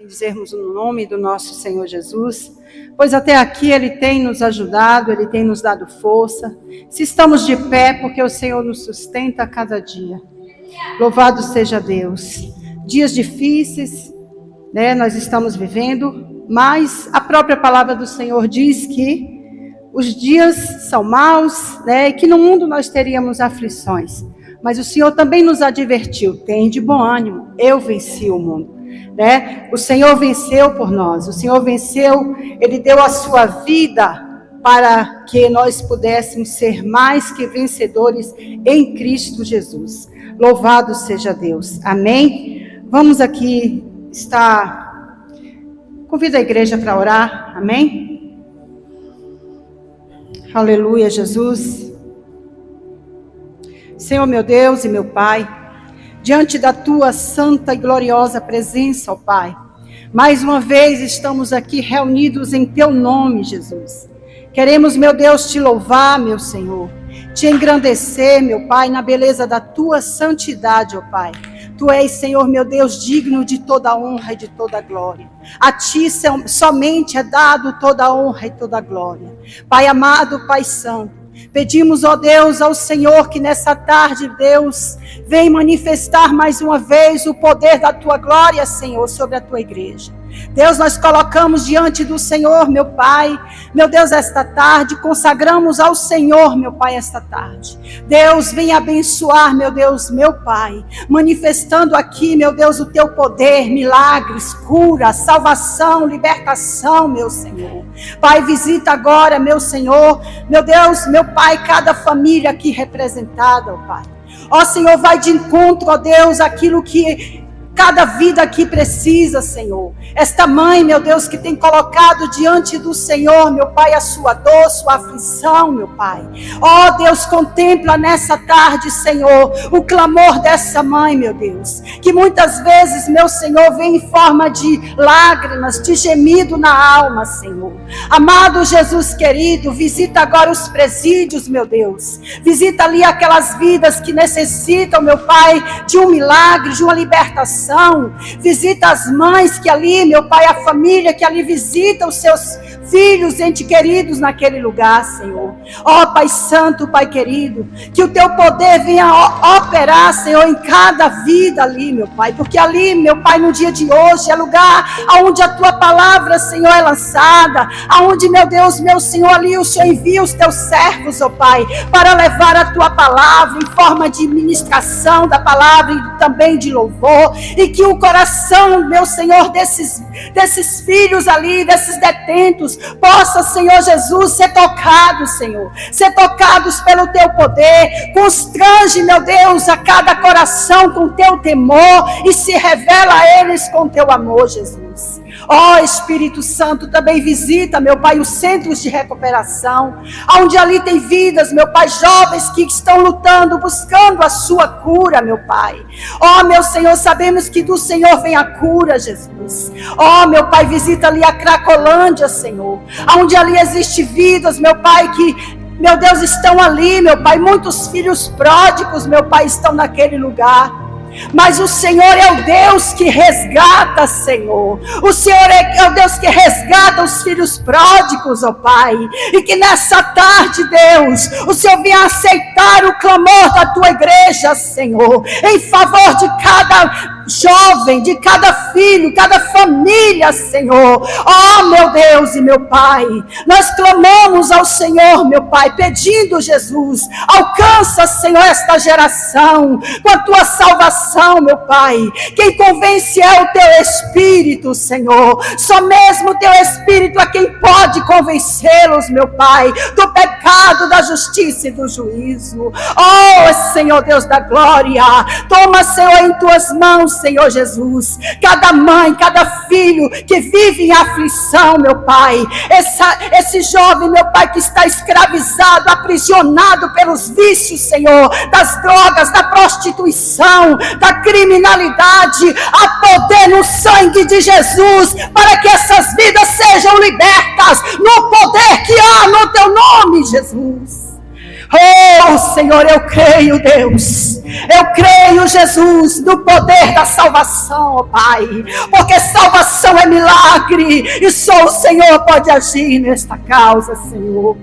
e dizermos o nome do nosso Senhor Jesus, pois até aqui Ele tem nos ajudado, Ele tem nos dado força. Se estamos de pé, porque o Senhor nos sustenta a cada dia. Louvado seja Deus. Dias difíceis, né, nós estamos vivendo, mas a própria palavra do Senhor diz que os dias são maus, né, e que no mundo nós teríamos aflições. Mas o Senhor também nos advertiu: tem de bom ânimo, eu venci o mundo. Né? O Senhor venceu por nós, o Senhor venceu, Ele deu a sua vida para que nós pudéssemos ser mais que vencedores em Cristo Jesus. Louvado seja Deus. Amém? Vamos aqui estar... Convido a igreja para orar. Amém? Aleluia, Jesus. Senhor meu Deus e meu Pai, diante da Tua santa e gloriosa presença, ó Pai, mais uma vez estamos aqui reunidos em Teu nome, Jesus. Queremos, meu Deus, Te louvar, meu Senhor, Te engrandecer, meu Pai, na beleza da Tua santidade, ó Pai. Tu és, Senhor, meu Deus, digno de toda honra e de toda glória. A Ti somente é dado toda honra e toda glória. Pai amado, Pai santo, pedimos, ó Deus, ao Senhor que nessa tarde, Deus, vem manifestar mais uma vez o poder da Tua glória, Senhor, sobre a Tua igreja. Deus, nós colocamos diante do Senhor, meu Pai, meu Deus, esta tarde, consagramos ao Senhor, meu Pai, esta tarde. Deus, vem abençoar, meu Deus, meu Pai, manifestando aqui, meu Deus, o Teu poder, milagres, cura, salvação, libertação, meu Senhor. Pai, visita agora, meu Senhor, meu Deus, meu Pai, cada família aqui representada, ó Pai. Ó Senhor, vai de encontro, ó Deus, aquilo que cada vida aqui precisa, Senhor. Esta mãe, meu Deus, que tem colocado diante do Senhor, meu Pai, a sua dor, sua aflição, meu Pai. Ó Deus, contempla nessa tarde, Senhor, o clamor dessa mãe, meu Deus. Que muitas vezes, meu Senhor, vem em forma de lágrimas, de gemido na alma, Senhor. Amado Jesus querido, visita agora os presídios, meu Deus. Visita ali aquelas vidas que necessitam, meu Pai, de um milagre, de uma libertação. Visita as mães que ali, meu Pai, a família que ali visita os seus filhos, entes queridos naquele lugar, Senhor. Ó Pai santo, Pai querido, que o Teu poder venha operar, Senhor, em cada vida ali, meu Pai, porque ali, meu Pai, no dia de hoje é lugar onde a Tua palavra, Senhor, é lançada, aonde, meu Deus, meu Senhor, ali o Senhor envia os Teus servos, ó Pai, para levar a Tua palavra em forma de ministração da palavra e também de louvor. E que o coração, meu Senhor, desses filhos ali, desses detentos, possa, Senhor Jesus, ser tocado, Senhor. Ser tocados pelo Teu poder. Constrange, meu Deus, a cada coração com Teu temor e se revela a eles com Teu amor, Jesus. Ó Espírito Santo, também visita, meu Pai, os centros de recuperação, onde ali tem vidas, meu Pai, jovens que estão lutando, buscando a sua cura, meu Pai. Ó meu Senhor, sabemos que do Senhor vem a cura, Jesus. Ó meu Pai, visita ali a Cracolândia, Senhor, onde ali existe vidas, meu Pai, que, meu Deus, estão ali, meu Pai, muitos filhos pródigos, meu Pai, estão naquele lugar. Mas o Senhor é o Deus que resgata, Senhor. O Senhor é o Deus que resgata os filhos pródigos, ó Pai. E que nessa tarde, Deus, o Senhor venha aceitar o clamor da Tua igreja, Senhor, em favor de cada jovem, de cada filho, cada família, Senhor. Ó meu Deus e meu Pai, nós clamamos ao Senhor, meu Pai, pedindo, Jesus, alcança, Senhor, esta geração com a Tua salvação, meu Pai. Quem convence é o Teu Espírito, Senhor. Só mesmo o Teu Espírito é quem pode convencê-los, meu Pai, do pecado, da justiça e do juízo. Ó Senhor Deus da glória, toma, Senhor, em Tuas mãos, Senhor Jesus, cada mãe, cada filho que vive em aflição, meu Pai, esse jovem, meu Pai, que está escravizado, aprisionado pelos vícios, Senhor, das drogas, da prostituição, da criminalidade, há poder no sangue de Jesus, para que essas vidas sejam libertas, no poder que há no Teu nome, Jesus. Oh Senhor, eu creio, Deus, eu creio, Jesus, no poder da salvação, ó Pai, porque salvação é milagre, e só o Senhor pode agir nesta causa, Senhor.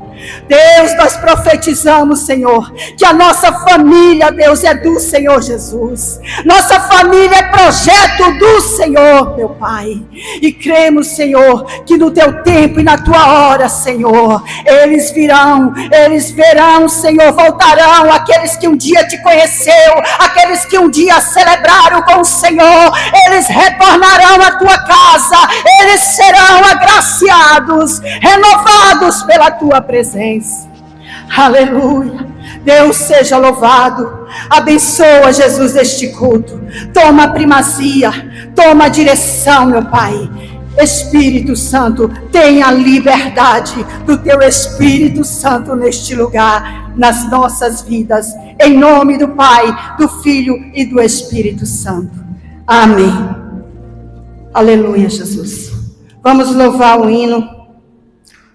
Deus, nós profetizamos, Senhor, que a nossa família, Deus, é do Senhor Jesus. Nossa família é projeto do Senhor, meu Pai. E cremos, Senhor, que no teu tempo e na tua hora, Senhor, eles verão, Senhor, voltarão, aqueles que um dia te conheceu, aqueles que um dia celebraram com o Senhor, eles retornarão à tua casa, eles serão agraciados, renovados pela tua presença. Aleluia. Deus seja louvado. Abençoa, Jesus, este culto. Toma a primazia, toma a direção, meu Pai. Espírito Santo, tenha liberdade do teu Espírito Santo neste lugar, nas nossas vidas, em nome do Pai, do Filho e do Espírito Santo. Amém. Aleluia, Jesus. Vamos louvar o hino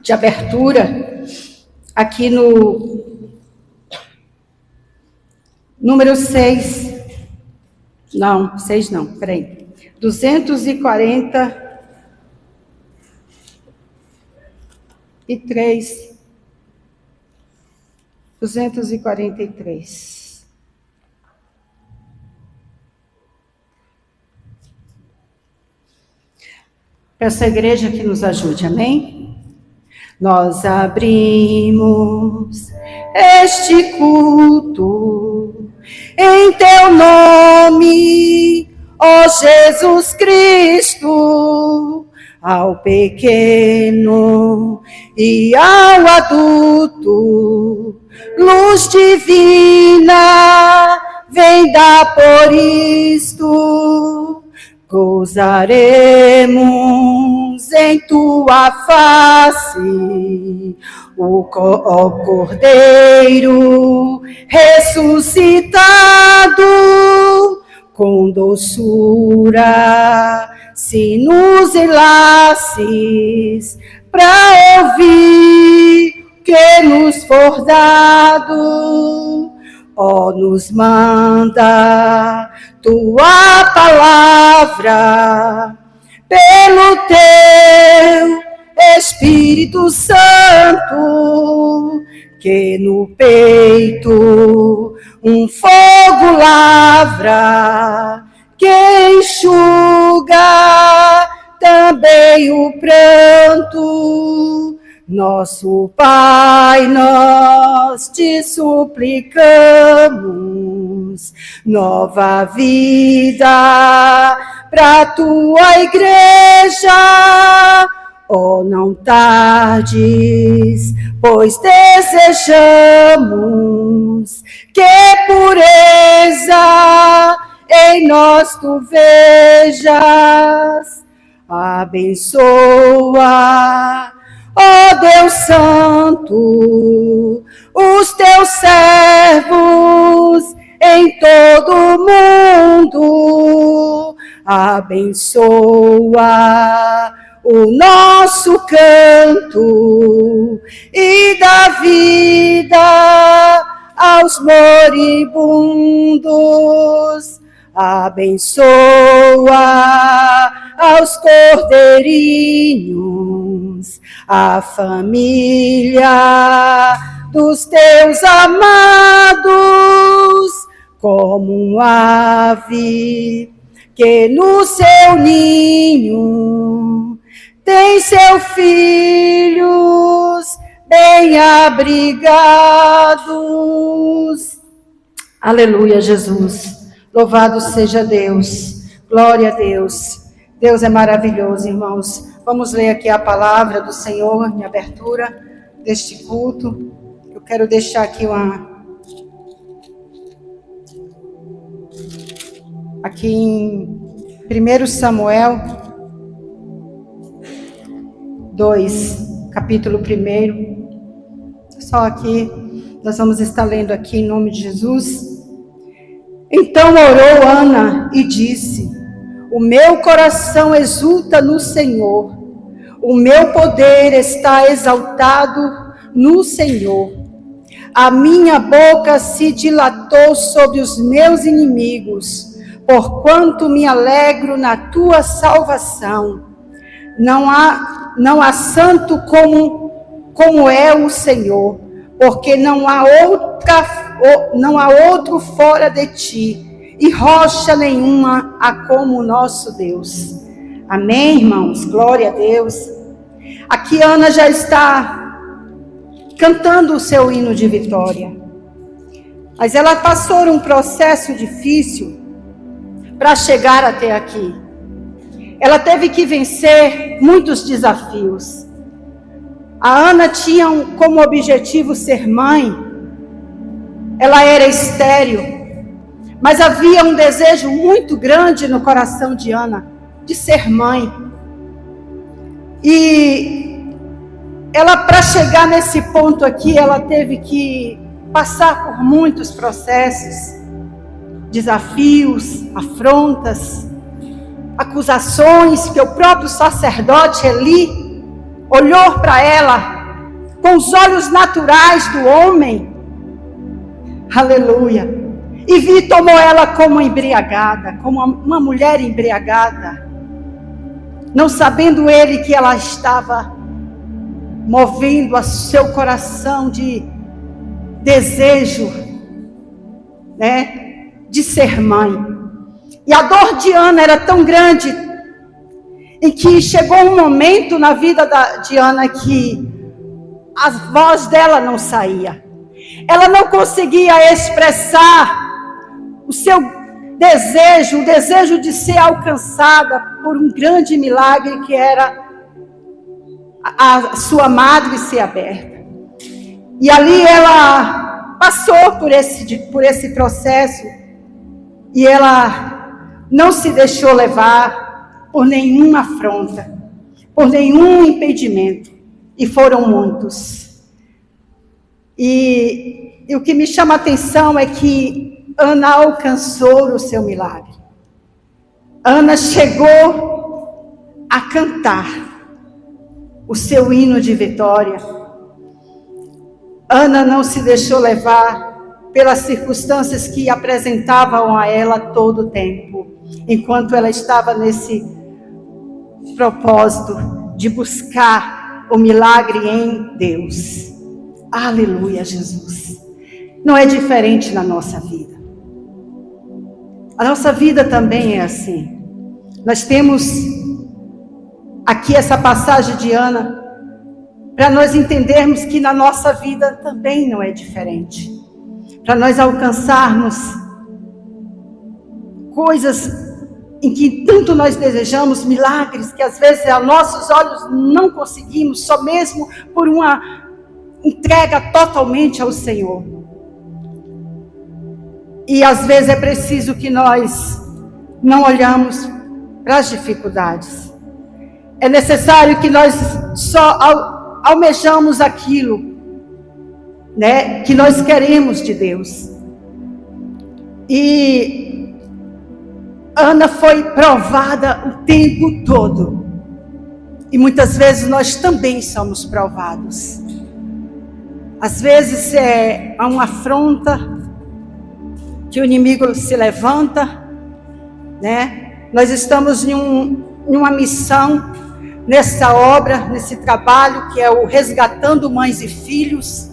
de abertura aqui no número 6. Não, 6 não, peraí. 243. 243. Peço à igreja que nos ajude, amém? Nós abrimos este culto em teu nome, ó Jesus Cristo, ao pequeno e ao adulto, luz divina, vem dar por isto. Gozaremos em tua face, o Cordeiro ressuscitado, com doçura, sinos e laces, para ouvir que nos for dado. Ó, nos manda tua palavra, pelo teu Espírito Santo, que no peito um fogo lavra, que enxuga também o pranto. Nosso Pai, nós te suplicamos nova vida para tua igreja. Oh, não tardes, pois desejamos que pureza em nós tu vejas. Abençoa, ó Deus Santo, os teus servos em todo o mundo. Abençoa o nosso canto e dá vida aos moribundos. Abençoa aos cordeirinhos, a família dos teus amados, como um ave que no seu ninho tem seus filhos bem abrigados. Aleluia, Jesus. Louvado seja Deus. Glória a Deus. Deus é maravilhoso, irmãos. Vamos ler aqui a palavra do Senhor em abertura deste culto. Eu quero deixar aqui aqui em 1 Samuel 2, capítulo 1. Só aqui, nós vamos estar lendo aqui em nome de Jesus. Então orou Ana e disse: o meu coração exulta no Senhor, o meu poder está exaltado no Senhor. A minha boca se dilatou sobre os meus inimigos, porquanto me alegro na tua salvação. não há santo como é o Senhor, porque não há outro fora de ti, e rocha nenhuma há como o nosso Deus. Amém, irmãos? Glória a Deus. Aqui Ana já está cantando o seu hino de vitória. Mas ela passou um processo difícil para chegar até aqui. Ela teve que vencer muitos desafios. A Ana tinha como objetivo ser mãe. Ela era estéril. Mas havia um desejo muito grande no coração de Ana de ser mãe. E ela, para chegar nesse ponto aqui, ela teve que passar por muitos processos, desafios, afrontas, acusações, que o próprio sacerdote Eli olhou para ela com os olhos naturais do homem, aleluia, e tomou ela como embriagada, como uma mulher embriagada, não sabendo ele que ela estava movendo o seu coração de desejo, né, de ser mãe. E a dor de Ana era tão grande, em que chegou um momento na vida de Ana que a voz dela não saía. Ela não conseguia expressar o seu desejo, o desejo de ser alcançada por um grande milagre que era a sua madre ser aberta. E ali ela passou por esse processo, e ela não se deixou levar por nenhuma afronta, por nenhum impedimento, e foram muitos. E o que me chama a atenção é que Ana alcançou o seu milagre. Ana chegou a cantar o seu hino de vitória. Ana não se deixou levar pelas circunstâncias que apresentavam a ela todo o tempo, enquanto ela estava nesse propósito de buscar o milagre em Deus. Aleluia, Jesus. Não é diferente na nossa vida. A nossa vida também é assim. Nós temos aqui essa passagem de Ana, para nós entendermos que na nossa vida também não é diferente. Para nós alcançarmos coisas em que tanto nós desejamos, milagres que às vezes aos nossos olhos não conseguimos, só mesmo por uma entrega totalmente ao Senhor. E às vezes é preciso que nós não olhamos para as dificuldades. É necessário que nós só almejamos aquilo, né, que nós queremos de Deus. E Ana foi provada o tempo todo. E muitas vezes nós também somos provados. Às vezes é uma afronta que o inimigo se levanta, né? Nós estamos em uma missão, nessa obra, nesse trabalho que é o Resgatando Mães e Filhos,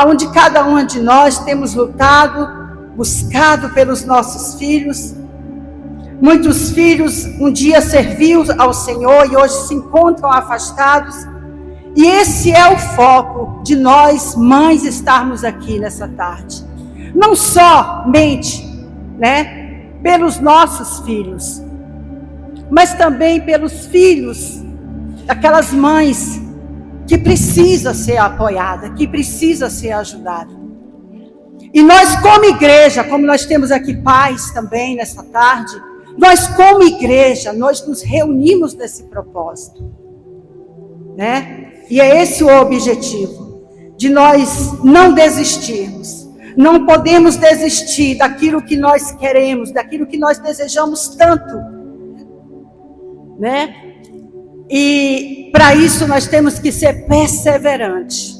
onde cada uma de nós temos lutado, buscado pelos nossos filhos. Muitos filhos um dia serviam ao Senhor e hoje se encontram afastados. E esse é o foco de nós, mães, estarmos aqui nessa tarde. Não somente, né, pelos nossos filhos, mas também pelos filhos daquelas mães que precisa ser apoiada, que precisa ser ajudada. E nós como igreja, como nós temos aqui pais também nessa tarde, nós como igreja, nós nos reunimos nesse propósito, né? E é esse o objetivo, de nós não desistirmos. Não podemos desistir daquilo que nós queremos, daquilo que nós desejamos tanto, né? E para isso nós temos que ser perseverantes.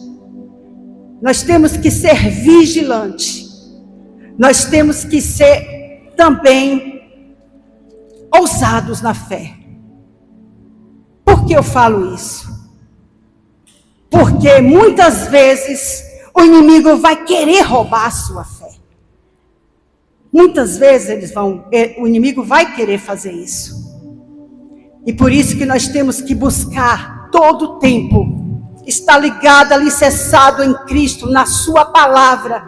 Nós temos que ser vigilantes. Nós temos que ser também ousados na fé. Por que eu falo isso? Porque muitas vezes o inimigo vai querer roubar a sua fé. Muitas vezes o inimigo vai querer fazer isso. E por isso que nós temos que buscar todo o tempo estar ligado, alicerçado em Cristo, na sua palavra,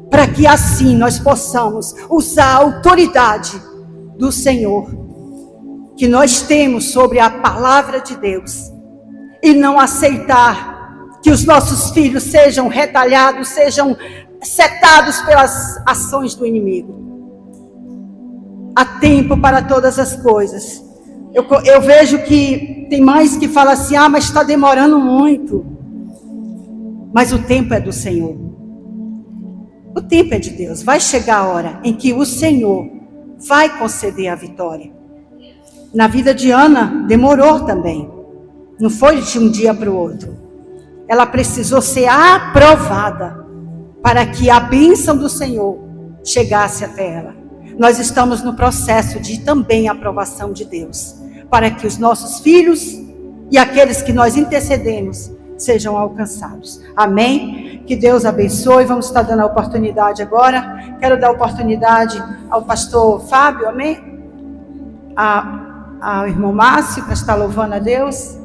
para que assim nós possamos usar a autoridade do Senhor que nós temos sobre a palavra de Deus, e não aceitar que os nossos filhos sejam retalhados, sejam setados pelas ações do inimigo. Há tempo para todas as coisas. Eu vejo que tem mães que falam assim, mas está demorando muito. Mas o tempo é do Senhor. O tempo é de Deus. Vai chegar a hora em que o Senhor vai conceder a vitória. Na vida de Ana, demorou também. Não foi de um dia para o outro. Ela precisou ser aprovada para que a bênção do Senhor chegasse até ela. Nós estamos no processo de também aprovação de Deus, para que os nossos filhos e aqueles que nós intercedemos sejam alcançados. Amém? Que Deus abençoe. Vamos estar dando a oportunidade agora. Quero dar a oportunidade ao pastor Fábio, amém? Ao irmão Márcio, para estar louvando a Deus.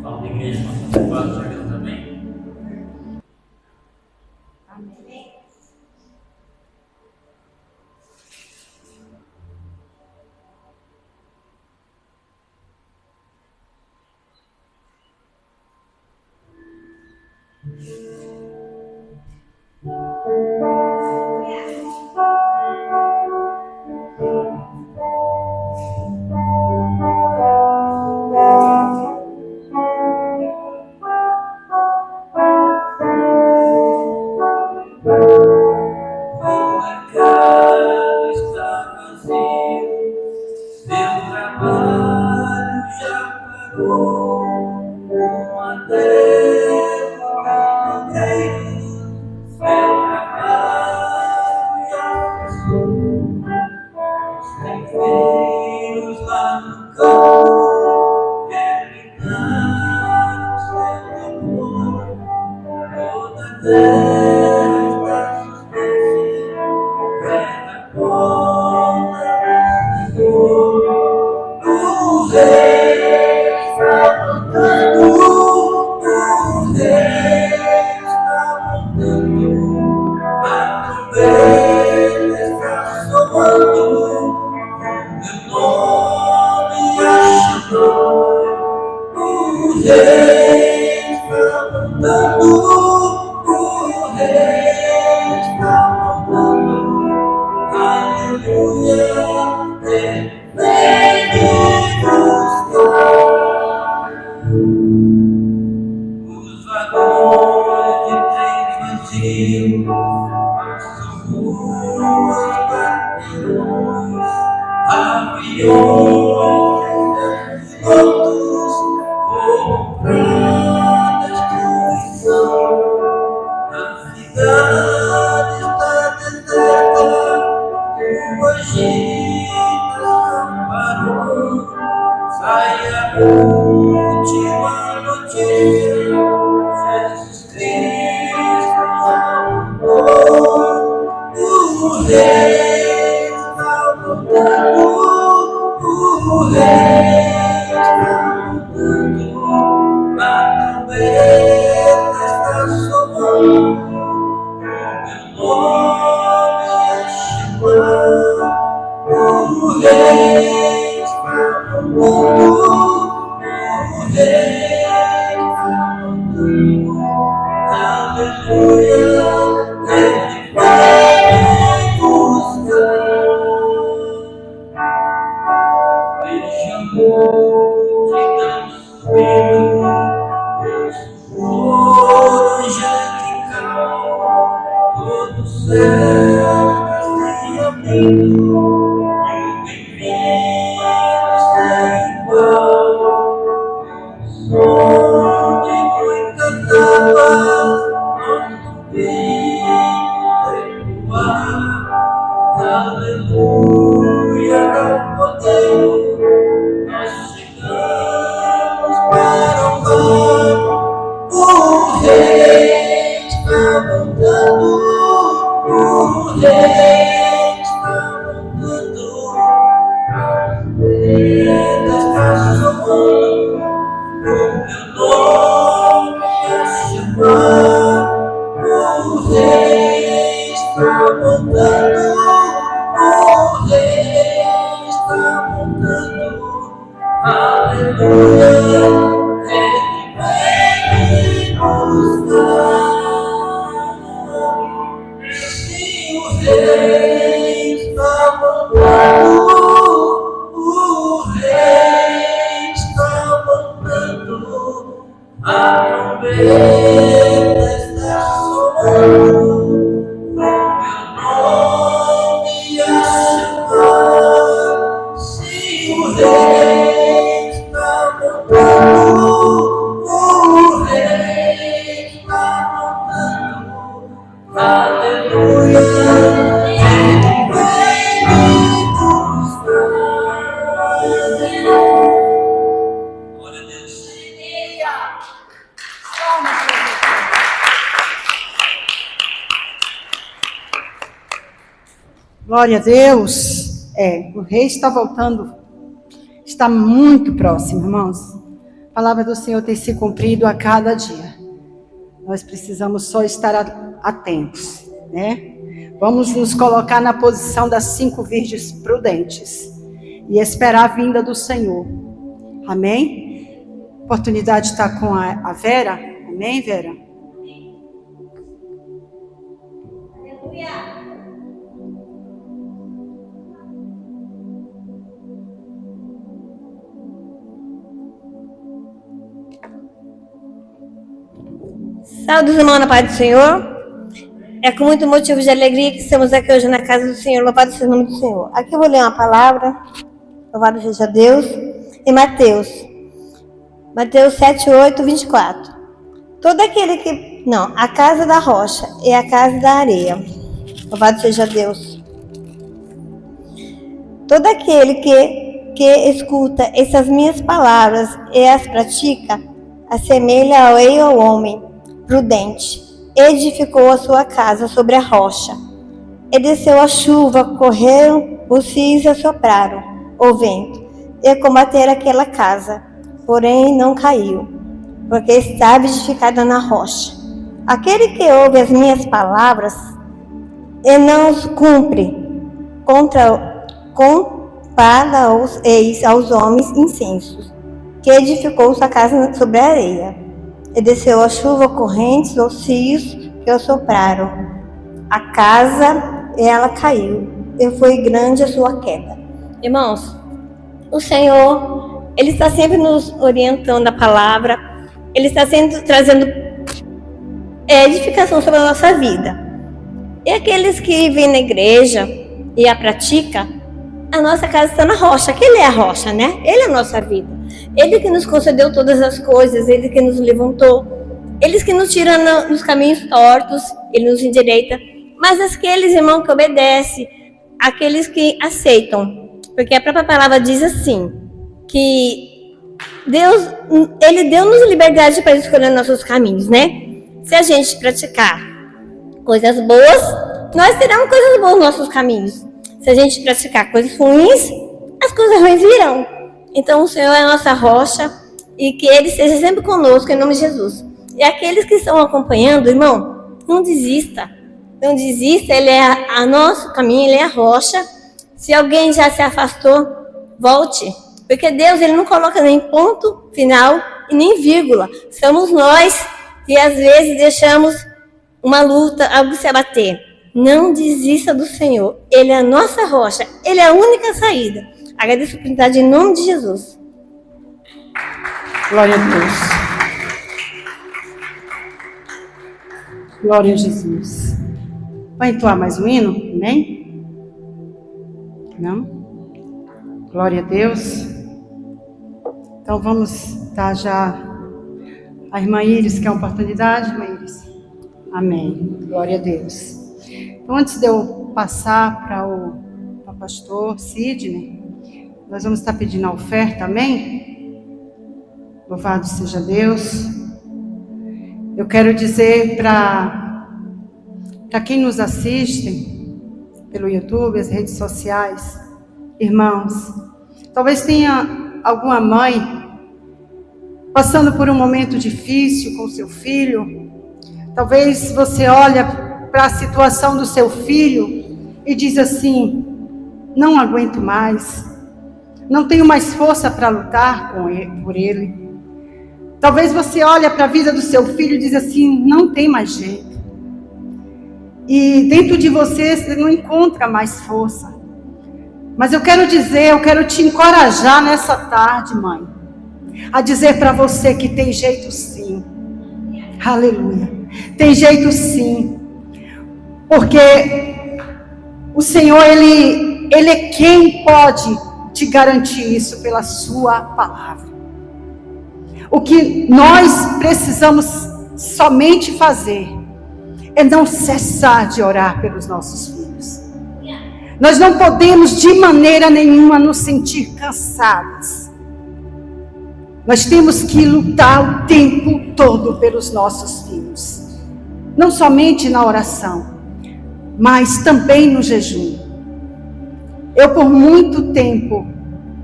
Fala, igreja, pastor Fábio, também. Amém. Glória a Deus. O rei está voltando, está muito próximo, irmãos. A palavra do Senhor tem se cumprido a cada dia. Nós precisamos só estar atentos, né? Vamos nos colocar na posição das 5 virgens prudentes e esperar a vinda do Senhor. Amém? A oportunidade está com a Vera. Amém, Vera? Aleluia. Saúde, irmão, na paz do Senhor. É com muito motivo de alegria que estamos aqui hoje na casa do Senhor. Louvado seja o nome do Senhor. Aqui eu vou ler uma palavra. Louvado seja Deus. Em Mateus 7, 8, 24. Todo aquele que... Não, a casa da rocha é a casa da areia. Louvado seja Deus. Todo aquele que escuta essas minhas palavras e as pratica, assemelha ao rei ou homem prudente. Edificou a sua casa sobre a rocha. E desceu a chuva, correram os rios e assopraram o vento, e combateram aquela casa, porém não caiu, porque estava edificada na rocha. Aquele que ouve as minhas palavras e não os cumpre, compara aos eis aos homens insensos, que edificou sua casa sobre a areia. E desceu a chuva, correntes, os rios que assopraram a casa, e ela caiu, e foi grande a sua queda. Irmãos, o Senhor, Ele está sempre nos orientando a palavra, Ele está sempre trazendo edificação sobre a nossa vida. E aqueles que vêm na igreja e a praticam, a nossa casa está na rocha, que Ele é a rocha, né? Ele é a nossa vida. Ele que nos concedeu todas as coisas, Ele que nos levantou, Ele que nos tira nos caminhos tortos, Ele nos endireita. Mas aqueles, irmãos, que obedecem, aqueles que aceitam, porque a própria palavra diz assim, que Deus, Ele deu-nos liberdade para escolher nossos caminhos, né? Se a gente praticar coisas boas, nós teremos coisas boas nos nossos caminhos. Se a gente praticar coisas ruins, as coisas ruins virão. Então o Senhor é a nossa rocha e que Ele esteja sempre conosco, em nome de Jesus. E aqueles que estão acompanhando, irmão, não desista. Não desista, Ele é nosso caminho, Ele é a rocha. Se alguém já se afastou, volte. Porque Deus, Ele não coloca nem ponto final e nem vírgula. Somos nós que às vezes deixamos uma luta, algo se abater. Não desista do Senhor. Ele é a nossa rocha. Ele é a única saída. Agradeço a oportunidade em nome de Jesus. Glória a Deus. Glória a Jesus. Vai entoar mais um hino? Amém? Não? Glória a Deus. Então vamos dar já a irmã Iris, que é a oportunidade, irmã Iris. Amém. Glória a Deus. Então, antes de eu passar para o pastor Sidney, nós vamos estar pedindo a oferta, amém? Louvado seja Deus. Eu quero dizer para quem nos assiste pelo YouTube, as redes sociais, irmãos, talvez tenha alguma mãe passando por um momento difícil com seu filho. Talvez você olha para a situação do seu filho e diz assim: não aguento mais. não tenho mais força para lutar por ele. Talvez você olhe para a vida do seu filho e diz assim, não tem mais jeito. E dentro de você não encontra mais força. Mas eu quero te encorajar nessa tarde, mãe, a dizer para você que tem jeito sim. Aleluia. Tem jeito sim. Porque o Senhor, Ele é quem pode te garantir isso pela sua palavra. O que nós precisamos somente fazer é não cessar de orar pelos nossos filhos. Nós não podemos de maneira nenhuma nos sentir cansados. Nós temos que lutar o tempo todo pelos nossos filhos. Não somente na oração, mas também no jejum. Eu por muito tempo,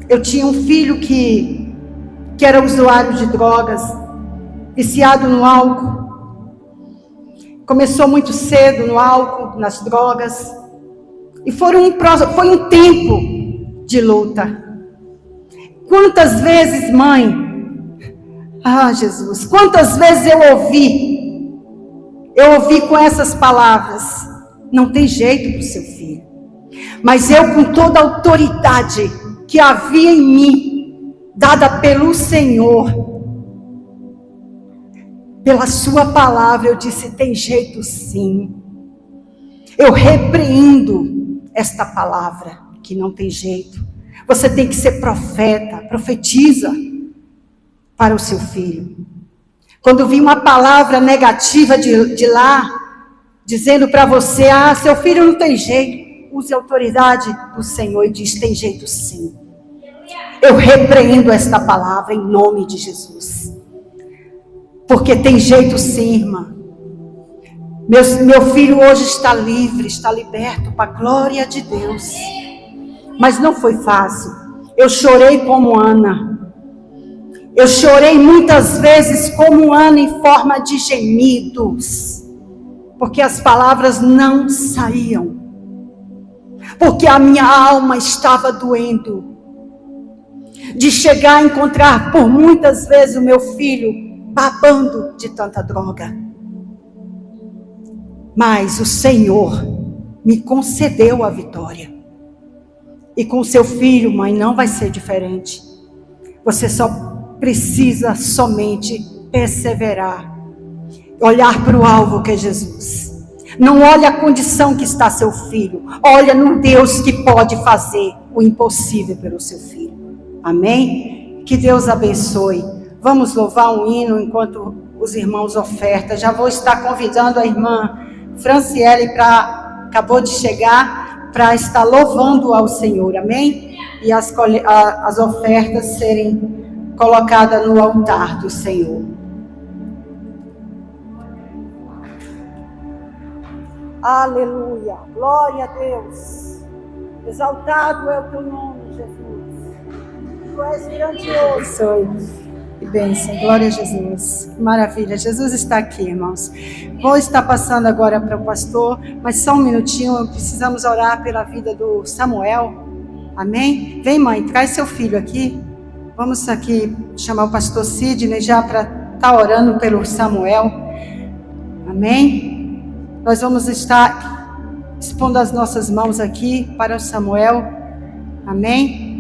eu tinha um filho que era usuário de drogas, viciado no álcool. Começou muito cedo no álcool, nas drogas. E foi um tempo de luta. Quantas vezes, mãe, Jesus, quantas vezes eu ouvi com essas palavras, não tem jeito para o seu filho. Mas eu, com toda a autoridade que havia em mim, dada pelo Senhor, pela sua palavra, eu disse, tem jeito sim. Eu repreendo esta palavra, que não tem jeito. Você tem que ser profeta, profetiza para o seu filho. Quando vir uma palavra negativa de lá, dizendo para você, seu filho não tem jeito, use a autoridade do Senhor e diz, tem jeito sim. Eu repreendo esta palavra em nome de Jesus. Porque tem jeito sim, irmã. Meu filho hoje está livre, está liberto, para a glória de Deus. Mas não foi fácil. Eu chorei como Ana. Eu chorei muitas vezes como Ana em forma de gemidos. Porque as palavras não saíam. Porque a minha alma estava doendo. De chegar a encontrar por muitas vezes o meu filho babando de tanta droga. Mas o Senhor me concedeu a vitória. E com seu filho, mãe, não vai ser diferente. Você só precisa somente perseverar. Olhar para o alvo que é Jesus. Não olhe a condição que está seu filho. Olha no Deus que pode fazer o impossível pelo seu filho. Amém? Que Deus abençoe. Vamos louvar um hino enquanto os irmãos ofertam. Já vou estar convidando a irmã Franciele, acabou de chegar, para estar louvando ao Senhor, amém? E as ofertas serem colocadas no altar do Senhor. Aleluia, glória a Deus. Exaltado é o teu nome, Jesus. Tu és grandioso. Que bênção, glória a Jesus. Maravilha, Jesus está aqui, irmãos. Vou estar passando agora para o pastor, mas só um minutinho, precisamos orar pela vida do Samuel. Amém? Vem, mãe, traz seu filho aqui. Vamos aqui chamar o pastor Sidney já para estar orando pelo Samuel. Amém? Nós vamos estar expondo as nossas mãos aqui para o Samuel. Amém?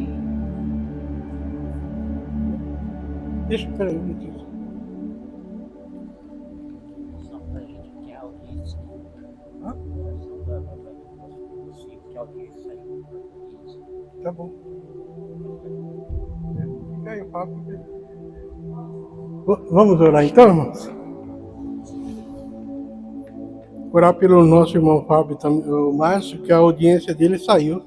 Deixa eu aí, meu Deus. Tá bom. Fica aí o papo. Vamos orar então, irmãos? Orar pelo nosso irmão Fábio, o Márcio, que a audiência dele saiu.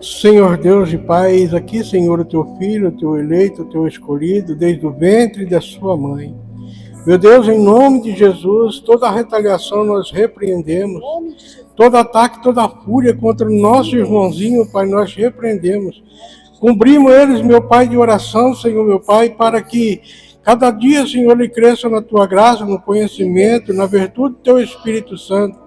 Senhor Deus e Pai, eis aqui, Senhor, o teu filho, o teu eleito, o teu escolhido, desde o ventre da sua mãe. Meu Deus, em nome de Jesus, toda a retaliação nós repreendemos. Todo ataque, toda a fúria contra o nosso irmãozinho, Pai, nós repreendemos. Cumprimos eles, meu Pai, de oração, Senhor, meu Pai, para que cada dia, Senhor, ele cresça na tua graça, no conhecimento, na virtude do teu Espírito Santo.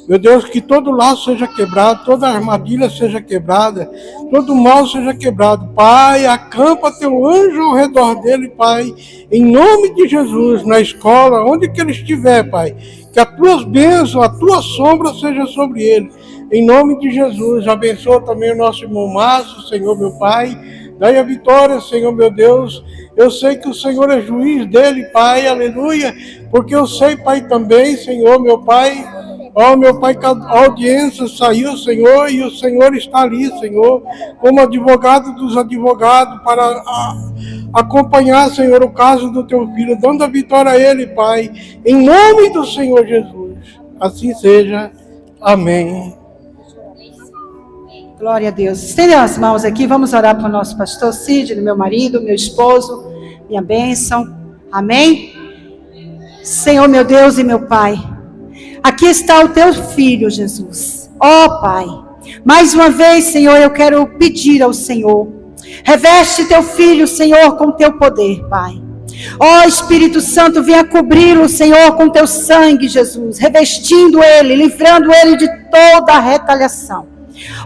Meu Deus, que todo laço seja quebrado, toda armadilha seja quebrada, todo mal seja quebrado. Pai, acampa teu anjo ao redor dele, Pai, em nome de Jesus, na escola, onde que ele estiver, Pai. Que as tuas bênçãos, a tua sombra seja sobre ele. Em nome de Jesus, abençoa também o nosso irmão Márcio, Senhor, meu Pai. Dai a vitória, Senhor, meu Deus. Eu sei que o Senhor é juiz dele, Pai, aleluia. Porque eu sei, Pai, também, Senhor, meu Pai. Ó, meu Pai, que a audiência saiu, Senhor, e o Senhor está ali, Senhor, como advogado dos advogados, para acompanhar, Senhor, o caso do teu filho, dando a vitória a ele, Pai, em nome do Senhor Jesus. Assim seja. Amém. Glória a Deus. Estendam as mãos aqui, vamos orar para o nosso pastor Sidney, meu marido, meu esposo, minha bênção. Amém? Senhor, meu Deus e meu Pai, aqui está o teu filho, Jesus. Ó Pai, mais uma vez, Senhor, eu quero pedir ao Senhor, reveste teu filho, Senhor, com teu poder, Pai. Ó Espírito Santo, venha cobri-lo, Senhor, com teu sangue, Jesus, revestindo ele, livrando ele de toda a retaliação.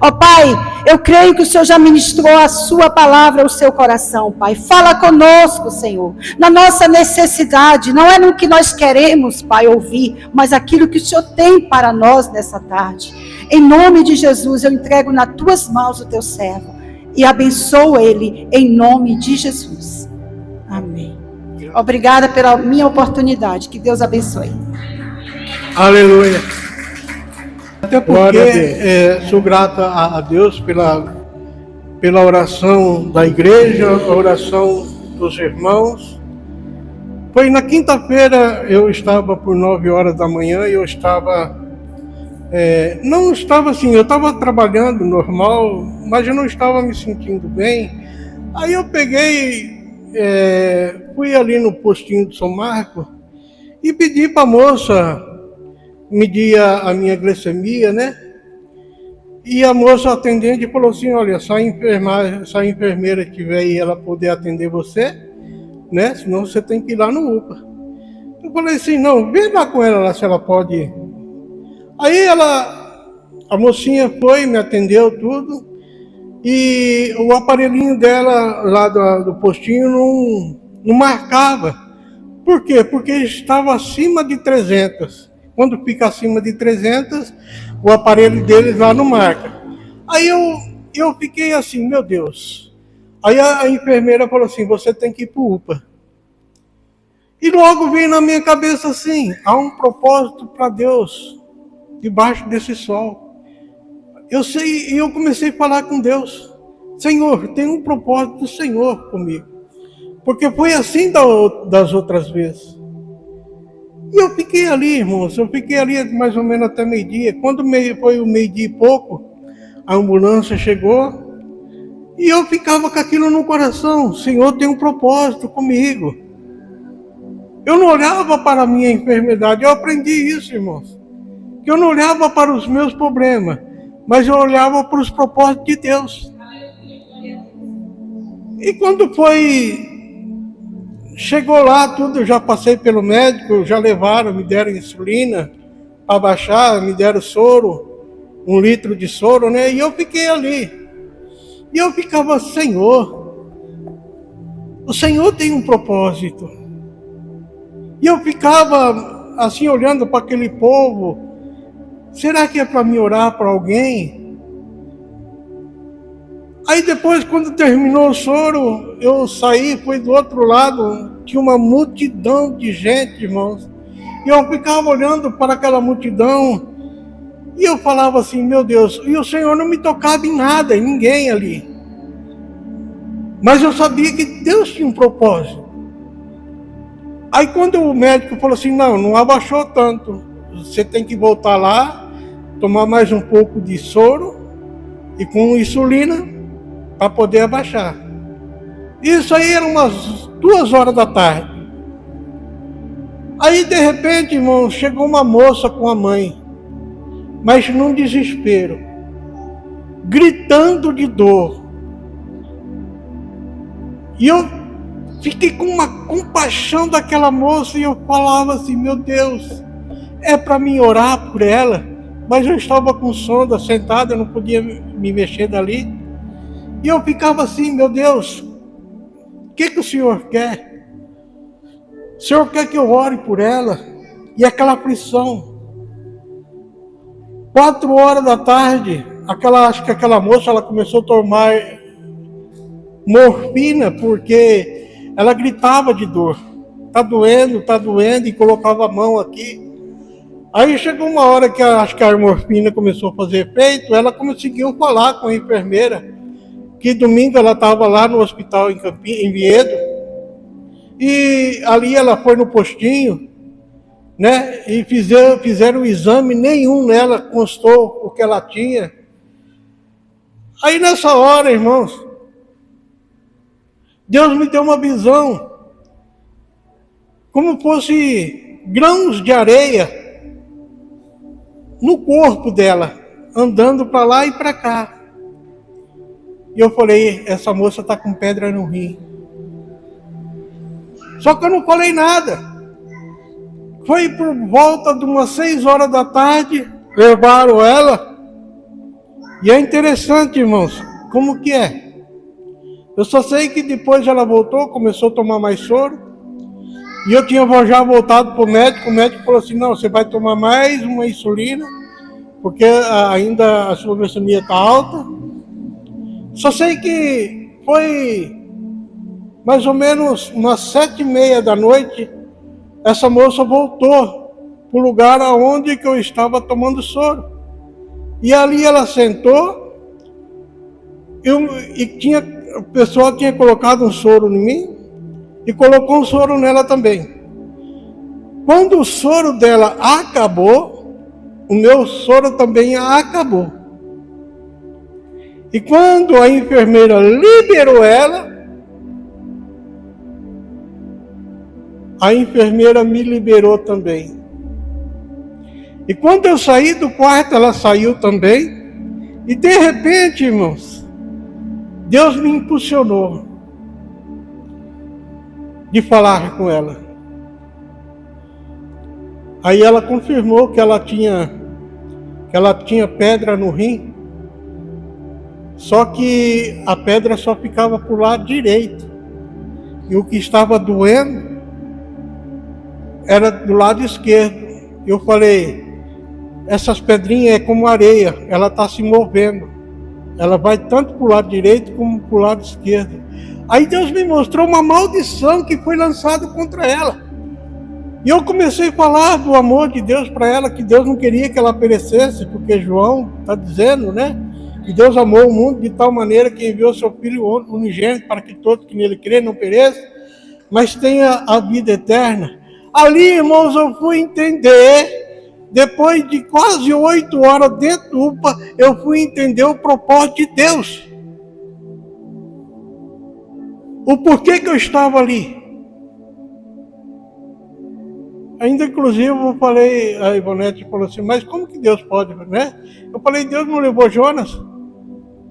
Ó Pai, eu creio que o Senhor já ministrou a sua palavra ao seu coração, Pai. Fala conosco, Senhor, na nossa necessidade, não é no que nós queremos, Pai, ouvir, mas aquilo que o Senhor tem para nós nessa tarde. Em nome de Jesus, eu entrego nas tuas mãos o teu servo e abençoo ele em nome de Jesus. Amém. Obrigada pela minha oportunidade. Que Deus abençoe. Aleluia. Até porque sou grata a Deus pela oração da igreja, a oração dos irmãos. Foi na quinta-feira, eu estava por 9 horas da manhã, e eu estava... não estava assim, eu estava trabalhando normal, mas eu não estava me sentindo bem. Aí eu peguei, fui ali no postinho de São Marco e pedi para a moça medir a minha glicemia, né? E a moça atendente falou assim, olha, se a enfermeira tiver aí, ela poder atender você, né? Senão você tem que ir lá no UPA. Eu falei assim, não, vê lá com ela lá se ela pode ir. Aí a mocinha foi, me atendeu tudo, e o aparelhinho dela lá do postinho não marcava. Por quê? Porque estava acima de 300. Quando fica acima de 300, o aparelho deles lá não marca. Aí eu fiquei assim, meu Deus. Aí a enfermeira falou assim, você tem que ir para o UPA. E logo veio na minha cabeça assim, há um propósito para Deus debaixo desse sol. Eu sei, e eu comecei a falar com Deus. Senhor, tem um propósito do Senhor comigo. Porque foi assim das outras vezes. E eu fiquei ali, irmãos, mais ou menos até meio-dia. Quando foi o meio-dia e pouco, a ambulância chegou e eu ficava com aquilo no coração. O Senhor tem um propósito comigo. Eu não olhava para a minha enfermidade, eu aprendi isso, irmãos. Que eu não olhava para os meus problemas, mas eu olhava para os propósitos de Deus. E quando chegou lá tudo, já passei pelo médico, já levaram, me deram insulina para baixar, me deram soro, 1 litro de soro, né? E eu fiquei ali. E eu ficava, Senhor, o Senhor tem um propósito. E eu ficava assim, olhando para aquele povo, será que é para me orar para alguém? Aí depois, quando terminou o soro, eu saí, fui do outro lado, tinha uma multidão de gente, irmãos. E eu ficava olhando para aquela multidão, e eu falava assim, meu Deus, e o Senhor não me tocava em nada, em ninguém ali. Mas eu sabia que Deus tinha um propósito. Aí quando o médico falou assim, não abaixou tanto, você tem que voltar lá, tomar mais um pouco de soro, e com insulina, para poder abaixar. Isso aí era umas 2 horas da tarde. Aí de repente, irmão, chegou uma moça com a mãe, mas num desespero, gritando de dor. E eu fiquei com uma compaixão daquela moça e eu falava assim, meu Deus, é para mim orar por ela? mas eu estava com sonda, sentado, eu não podia me mexer dali. E eu ficava assim, meu Deus, o que o Senhor quer? O Senhor quer que eu ore por ela? E aquela aflição. 4 horas da tarde, acho que aquela moça, ela começou a tomar morfina, porque ela gritava de dor. Tá doendo, e colocava a mão aqui. Aí chegou uma hora que acho que a morfina começou a fazer efeito, ela conseguiu falar com a enfermeira, que domingo ela estava lá no hospital em Viedo, e ali ela foi no postinho, né, e fizeram o exame, nenhum nela constou o que ela tinha. Aí nessa hora, irmãos, Deus me deu uma visão, como fosse grãos de areia no corpo dela, andando para lá e para cá. E eu falei, essa moça está com pedra no rim. Só que eu não falei nada. Foi por volta de umas 6 horas da tarde, levaram ela. E é interessante, irmãos, como que é? Eu só sei que depois ela voltou, começou a tomar mais soro. E eu tinha já voltado para o médico falou assim, não, você vai tomar mais uma insulina, porque ainda a sua glicemia está alta. Só sei que foi mais ou menos umas 7h30 da noite, essa moça voltou para o lugar onde que eu estava tomando soro. E ali ela sentou, o pessoal tinha colocado um soro em mim, e colocou um soro nela também. Quando o soro dela acabou, o meu soro também acabou. E quando a enfermeira liberou ela, a enfermeira me liberou também. E quando eu saí do quarto, ela saiu também. E de repente, irmãos, Deus me impulsionou de falar com ela. Aí ela confirmou que ela tinha pedra no rim, só que a pedra só ficava para o lado direito, e o que estava doendo era do lado esquerdo. Eu falei, essas pedrinhas é como areia, ela está se movendo, ela vai tanto para o lado direito como para o lado esquerdo. Aí Deus me mostrou uma maldição que foi lançada contra ela. E eu comecei a falar do amor de Deus para ela, que Deus não queria que ela perecesse, porque João está dizendo, né? Que Deus amou o mundo de tal maneira que enviou seu Filho unigênito para que todos que nele crê não pereçam, mas tenha a vida eterna. Ali, irmãos, eu fui entender, depois de quase 8 horas dentro do UPA, eu fui entender o propósito de Deus. O porquê que eu estava ali. Ainda, inclusive, eu falei, a Ivonete falou assim, mas como que Deus pode, né? Eu falei, Deus não levou Jonas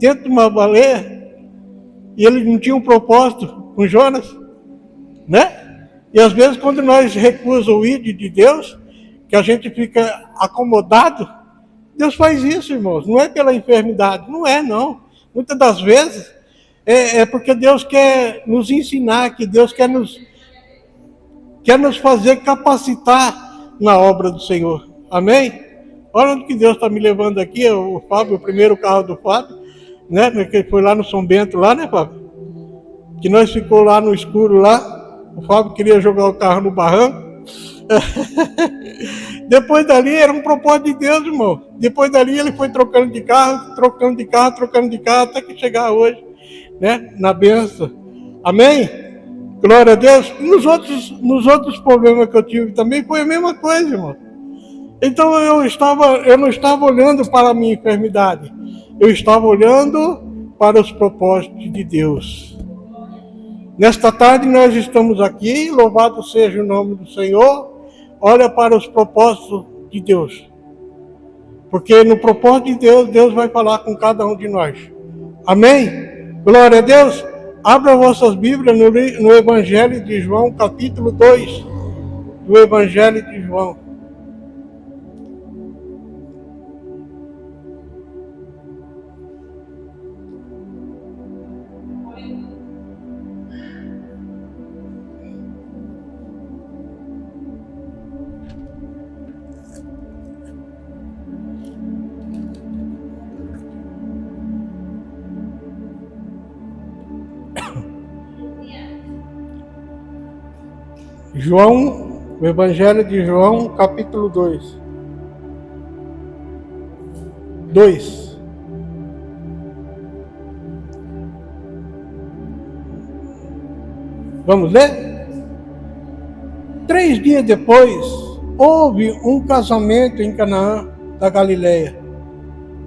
dentro de uma baleia e ele não tinha um propósito com Jonas, né? E às vezes, quando nós recusamos o ID de Deus, que a gente fica acomodado, Deus faz isso, irmãos. Não é pela enfermidade, não é, não. Muitas das vezes é porque Deus quer nos ensinar, que Deus quer nos fazer capacitar na obra do Senhor. Amém? Olha onde que Deus está me levando aqui, o Fábio, o primeiro carro do Fábio, né? Que foi lá no São Bento, lá, né, Fábio? Que nós ficou lá no escuro lá. O Fábio queria jogar o carro no barranco. Depois dali era um propósito de Deus, irmão. Depois dali ele foi trocando de carro, até que chegar hoje, né? Na bênção. Amém? Glória a Deus. Nos outros problemas que eu tive também foi a mesma coisa, irmão. Então eu não estava olhando para a minha enfermidade. Eu estava olhando para os propósitos de Deus. Nesta tarde nós estamos aqui, louvado seja o nome do Senhor. Olha para os propósitos de Deus. Porque no propósito de Deus, Deus vai falar com cada um de nós. Amém? Glória a Deus. Abra vossas Bíblias no Evangelho de João, capítulo 2. Do Evangelho de João. João, o Evangelho de João, capítulo 2. Vamos ler? 3 dias depois, houve um casamento em Canaã da Galileia,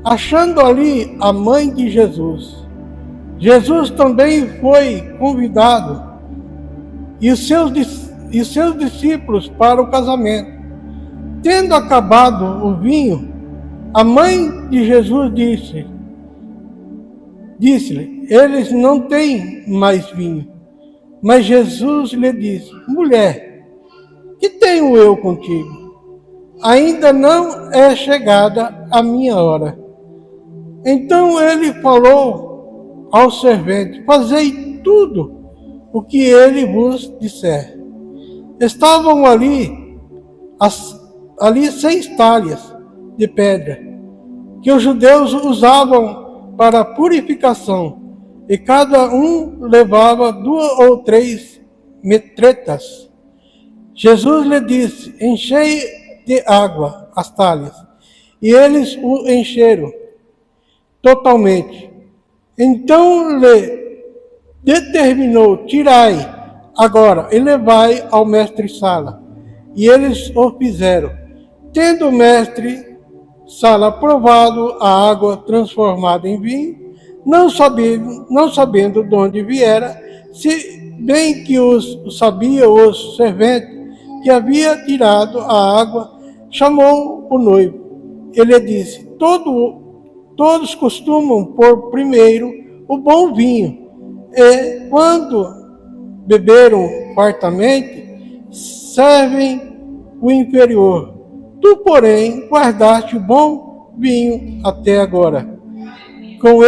achando ali a mãe de Jesus. Jesus também foi convidado e os seus discípulos para o casamento. Tendo acabado o vinho, a mãe de Jesus disse-lhe, eles não têm mais vinho. Mas Jesus lhe disse, mulher, que tenho eu contigo? Ainda não é chegada a minha hora. Então ele falou ao servente, fazei tudo o que ele vos disser. Estavam ali 6 talhas de pedra, que os judeus usavam para purificação, e cada um levava 2 ou 3 metretas. Jesus lhe disse, enchei de água as talhas, e eles o encheram totalmente. Então lhe determinou, tirai agora e levai ao mestre-sala. E eles o fizeram. Tendo o mestre-sala provado a água transformada em vinho, não sabendo de onde viera, se bem que sabia o servente que havia tirado a água, chamou o noivo. Ele disse, todos costumam pôr primeiro o bom vinho, e quando beberam fartamente, servem o inferior. Tu, porém, guardaste o bom vinho até agora. Com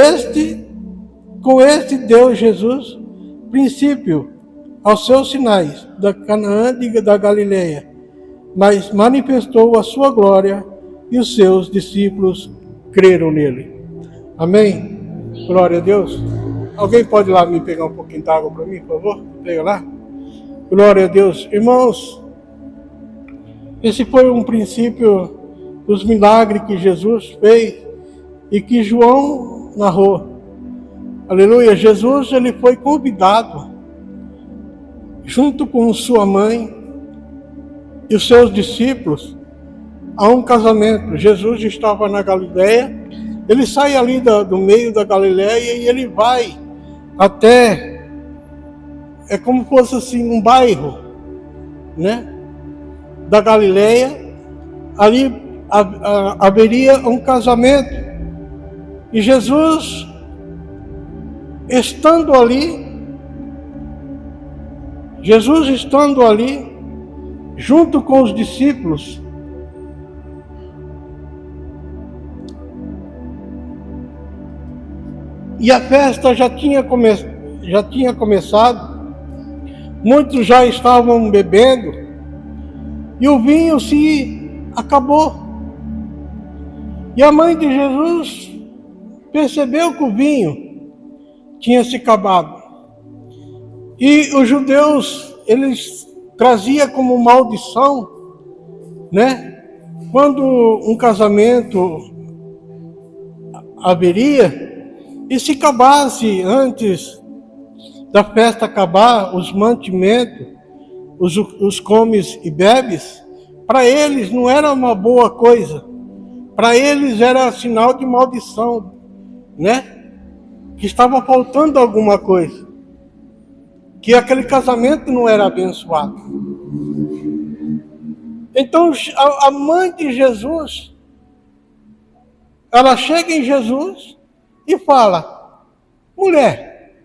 este deu Jesus princípio aos seus sinais da Canaã da Galileia, mas manifestou a sua glória e os seus discípulos creram nele. Amém? Glória a Deus. Alguém pode ir lá me pegar um pouquinho de água para mim, por favor? Pega lá. Glória a Deus. Irmãos, esse foi um princípio dos milagres que Jesus fez e que João narrou. Aleluia. Jesus, ele foi convidado junto com sua mãe e os seus discípulos a um casamento. Jesus estava na Galileia, ele sai ali do meio da Galileia e ele vai até, é como fosse assim um bairro, né, da Galileia. Ali haveria um casamento. E Jesus, estando ali, junto com os discípulos, e a festa já tinha começado, muitos já estavam bebendo, e o vinho se acabou. E a mãe de Jesus percebeu que o vinho tinha se acabado. E os judeus, eles traziam como maldição, né? Quando um casamento haveria, e se acabasse antes da festa acabar, os mantimentos, os comes e bebes, para eles não era uma boa coisa. Para eles era sinal de maldição, né? Que estava faltando alguma coisa. Que aquele casamento não era abençoado. Então, a mãe de Jesus, ela chega em Jesus e fala, mulher,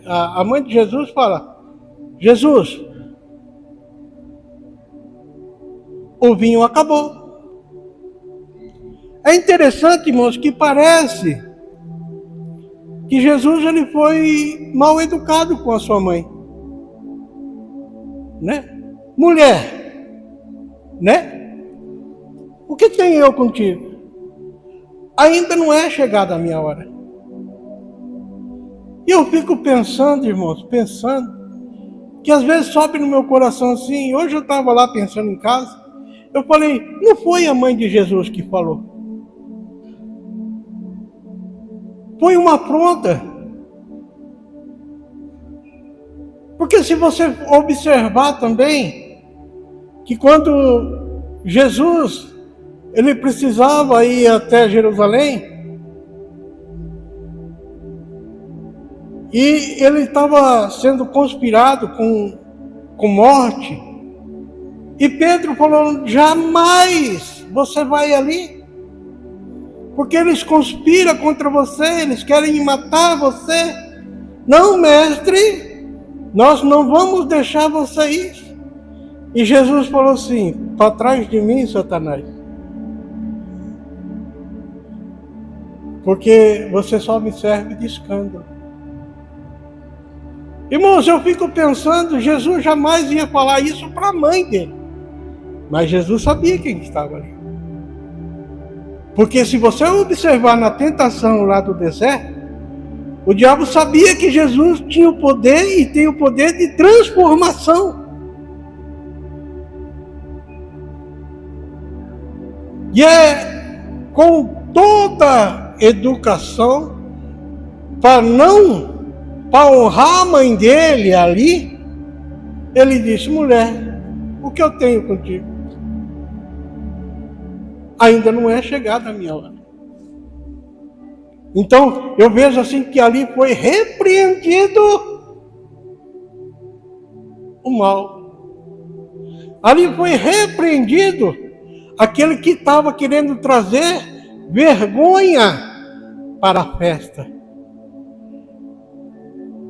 a mãe de Jesus fala, Jesus, o vinho acabou. É interessante, irmãos, que parece que Jesus ele foi mal educado com a sua mãe, né? Mulher, né? O que tenho eu contigo? Ainda não é chegada a minha hora. E eu fico pensando, irmãos, que às vezes sobe no meu coração assim. Hoje eu estava lá pensando em casa, eu falei, não foi a mãe de Jesus que falou. Foi uma afronta. Porque se você observar também, que quando Jesus, ele precisava ir até Jerusalém, e ele estava sendo conspirado com morte, e Pedro falou, jamais você vai ali, porque eles conspiram contra você, eles querem matar você. Não, mestre, nós não vamos deixar você ir. E Jesus falou assim, para trás de mim, Satanás, porque você só me serve de escândalo. Irmãos, eu fico pensando, Jesus jamais ia falar isso para a mãe dele. Mas Jesus sabia quem estava ali. Porque se você observar na tentação lá do deserto, o diabo sabia que Jesus tinha o poder e tem o poder de transformação. E é com toda educação, para honrar a mãe dele ali, ele disse, mulher, o que eu tenho contigo? Ainda não é chegada a minha hora. Então, eu vejo assim que ali foi repreendido o mal. Ali foi repreendido aquele que estava querendo trazer vergonha para a festa.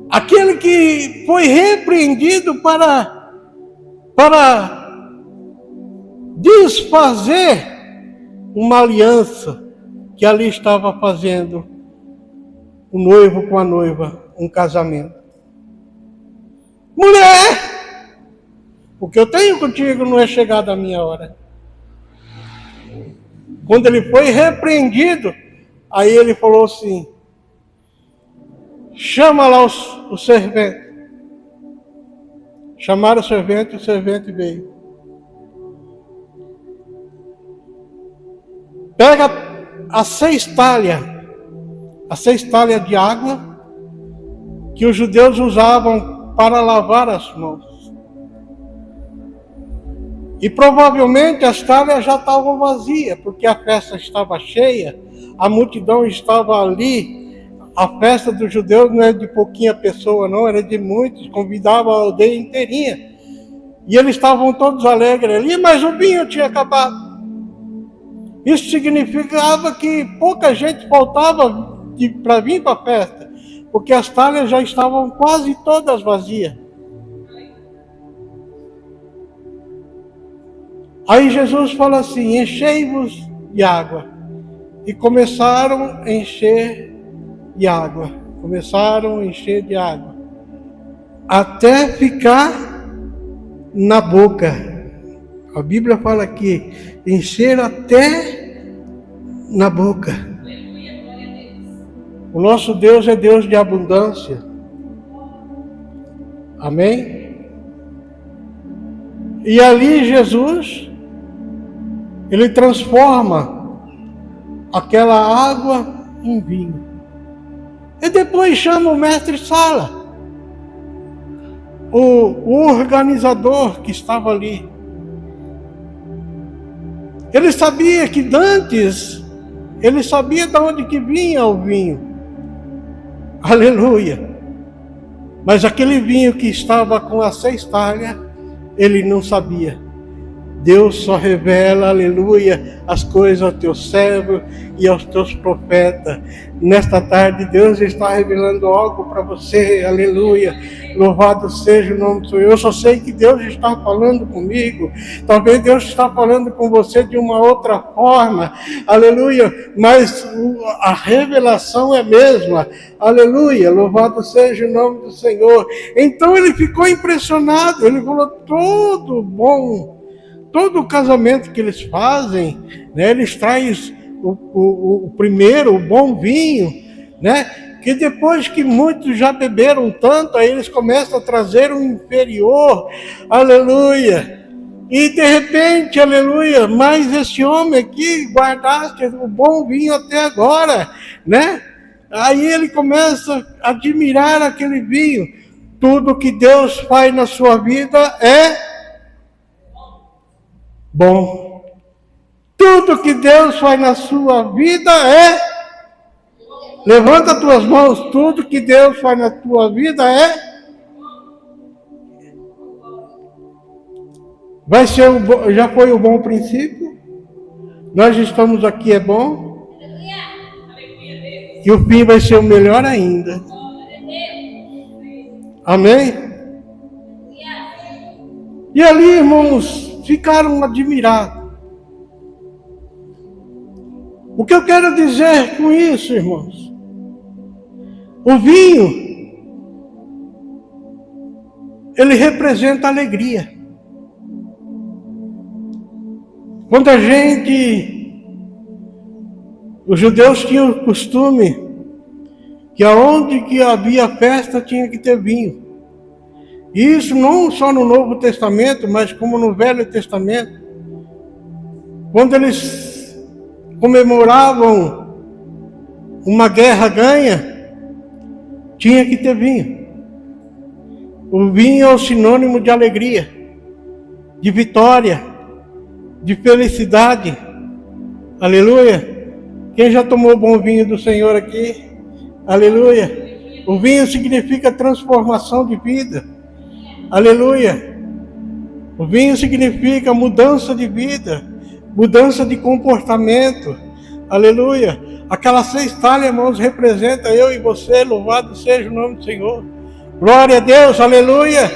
Aquele que foi repreendido para desfazer uma aliança que ali estava fazendo o noivo com a noiva, um casamento. Mulher, o que eu tenho contigo não é chegada a minha hora. Quando ele foi repreendido, aí ele falou assim, chama lá o servente. Chamaram o servente veio. Pega as 6 talhas de água que os judeus usavam para lavar as mãos. E provavelmente as talhas já estavam vazias, porque a festa estava cheia, a multidão estava ali. A festa dos judeus não é de pouquinha pessoa, não, era de muitos, convidava a aldeia inteirinha. E eles estavam todos alegres ali, mas o vinho tinha acabado. Isso significava que pouca gente faltava para vir para a festa, porque as talhas já estavam quase todas vazias. Aí Jesus fala assim, enchei-vos de água. E começaram a encher de água. Até ficar na boca. A Bíblia fala aqui, encher até na boca. O nosso Deus é Deus de abundância. Amém? E ali Jesus, ele transforma aquela água em vinho. E depois chama o mestre Sala, o organizador que estava ali. Ele sabia que dantes, ele sabia de onde que vinha o vinho. Aleluia. Mas aquele vinho que estava com as 6 talhas, ele não sabia. Deus só revela, aleluia, as coisas ao teu servo e aos teus profetas. Nesta tarde, Deus está revelando algo para você, aleluia. Louvado seja o nome do Senhor. Eu só sei que Deus está falando comigo. Talvez Deus está falando com você de uma outra forma, aleluia. Mas a revelação é a mesma, aleluia. Louvado seja o nome do Senhor. Então ele ficou impressionado. Ele falou, todo o casamento que eles fazem, né, eles trazem o primeiro, o bom vinho, né? Que depois que muitos já beberam tanto, aí eles começam a trazer um inferior, aleluia. E de repente, aleluia, mas esse homem aqui guardaste o bom vinho até agora, né? Aí ele começa a admirar aquele vinho. Tudo que Deus faz na sua vida é bom. Tudo que Deus faz na sua vida é... Levanta as tuas mãos. Tudo que Deus faz na tua vida é... Vai ser já foi o bom princípio. Nós estamos aqui, é bom. E o fim vai ser o melhor ainda. Amém? E ali, irmãos, ficaram admirados. O que eu quero dizer com isso, irmãos? O vinho, ele representa alegria. Quando os judeus tinham o costume que aonde que havia festa tinha que ter vinho. E isso não só no Novo Testamento, mas como no Velho Testamento. Quando eles comemoravam uma guerra ganha, tinha que ter vinho. O vinho é o sinônimo de alegria, de vitória, de felicidade. Aleluia. Quem já tomou bom vinho do Senhor aqui? Aleluia. O vinho significa transformação de vida. Aleluia. O vinho significa mudança de vida, mudança de comportamento. Aleluia. Aquela 6 talhas, irmãos, representa eu e você. Louvado seja o nome do Senhor. Glória a Deus. Aleluia.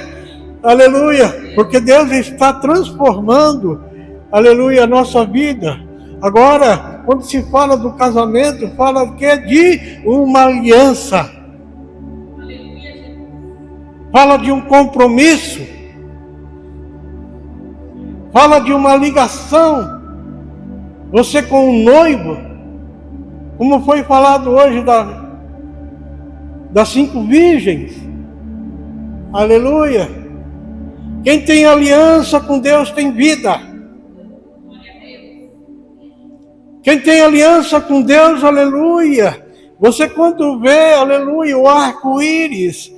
Aleluia. Porque Deus está transformando, aleluia, a nossa vida. Agora, quando se fala do casamento, fala que é de uma aliança. Fala de um compromisso. Fala de uma ligação. Você com o noivo, como foi falado hoje das 5 virgens. Aleluia. Quem tem aliança com Deus tem vida. Quem tem aliança com Deus, aleluia. Você quando vê, aleluia, o arco-íris,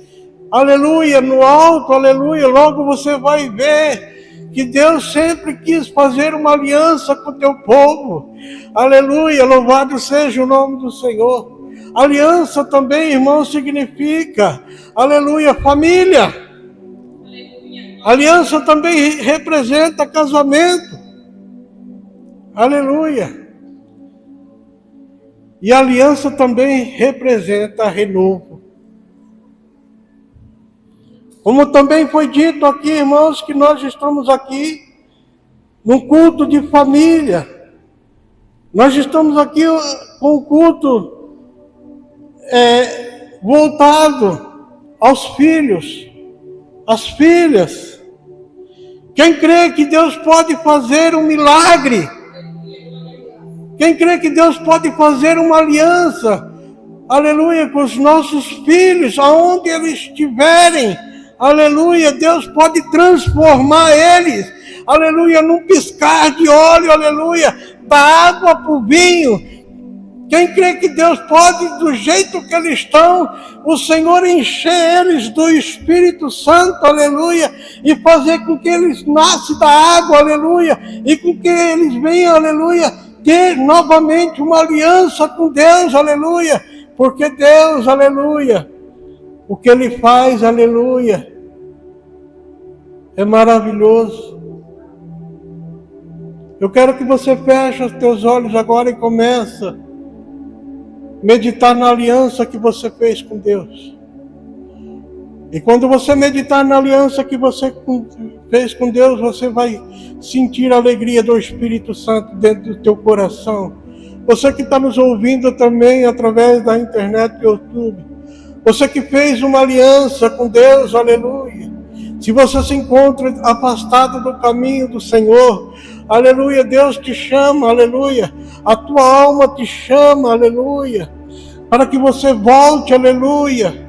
aleluia, no alto, aleluia, logo você vai ver que Deus sempre quis fazer uma aliança com o teu povo. Aleluia, louvado seja o nome do Senhor. Aliança também, irmão, significa, aleluia, família. Aliança também representa casamento. Aleluia. E a aliança também representa renovo. Como também foi dito aqui, irmãos, que nós estamos aqui num culto de família. Nós estamos aqui com o culto voltado aos filhos, às filhas. Quem crê que Deus pode fazer um milagre? Quem crê que Deus pode fazer uma aliança, aleluia, com os nossos filhos, aonde eles estiverem, aleluia, Deus pode transformar eles, aleluia, num piscar de óleo, aleluia, da água para o vinho. Quem crê que Deus pode, do jeito que eles estão, o Senhor encher eles do Espírito Santo, aleluia, e fazer com que eles nasçam da água, aleluia, e com que eles venham, aleluia, ter novamente uma aliança com Deus, aleluia, porque Deus, aleluia, o que Ele faz, aleluia, é maravilhoso. Eu quero que você feche os teus olhos agora e comece a meditar na aliança que você fez com Deus. E quando você meditar na aliança que você fez com Deus, você vai sentir a alegria do Espírito Santo dentro do teu coração. Você que está nos ouvindo também através da internet, do YouTube. Você que fez uma aliança com Deus, aleluia. Se você se encontra afastado do caminho do Senhor, aleluia, Deus te chama, aleluia. A tua alma te chama, aleluia. para que você volte, aleluia,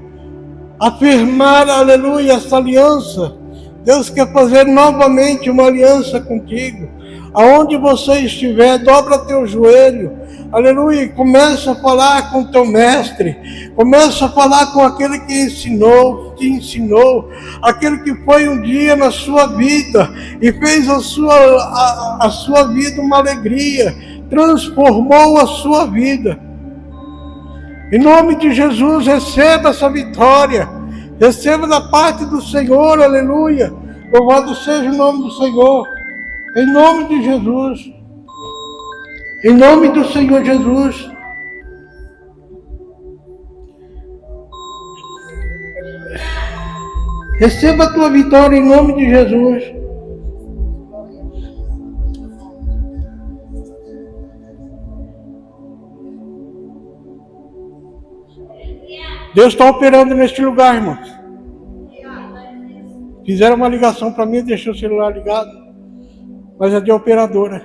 a firmar, aleluia, essa aliança. Deus quer fazer novamente uma aliança contigo. Aonde você estiver, dobra teu joelho, aleluia, e começa a falar com teu mestre, começa a falar com aquele que te ensinou, aquele que foi um dia na sua vida e fez a sua vida uma alegria, transformou a sua vida. Em nome de Jesus, receba essa vitória, receba da parte do Senhor, aleluia, louvado seja o nome do Senhor. Em nome de Jesus. Em nome do Senhor Jesus. Receba a tua vitória em nome de Jesus. Deus está operando neste lugar, irmãos. Fizeram uma ligação para mim, deixei o celular ligado. Mas é de operadora.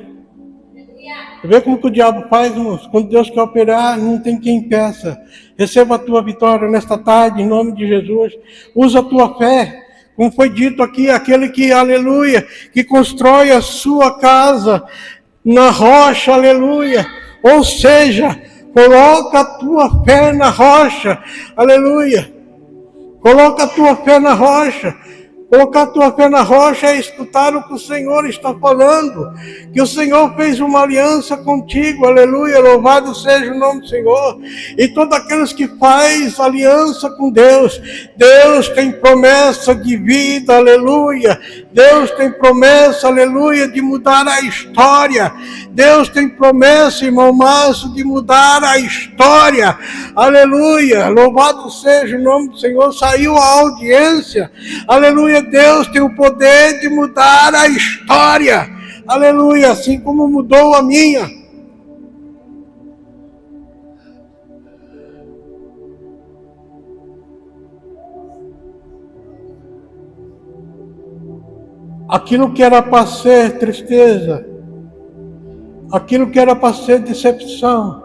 Você vê como que o diabo faz, irmãos? Quando Deus quer operar, não tem quem peça. Receba a tua vitória nesta tarde, em nome de Jesus. Usa a tua fé. Como foi dito aqui, aquele que, aleluia, que constrói a sua casa na rocha, aleluia. Ou seja, coloca a tua fé na rocha, aleluia. Coloca a tua fé na rocha. Colocar a tua fé na rocha é escutar o que o Senhor está falando. Que o Senhor fez uma aliança contigo, aleluia, louvado seja o nome do Senhor. E todos aqueles que faz aliança com Deus, Deus tem promessa de vida, aleluia. Deus tem promessa, aleluia, de mudar a história. Deus tem promessa, irmão Márcio, de mudar a história. Aleluia, louvado seja o nome do Senhor. Saiu a audiência, aleluia. Deus tem o poder de mudar a história, aleluia, assim como mudou a minha. Aquilo que era para ser tristeza, aquilo que era para ser decepção,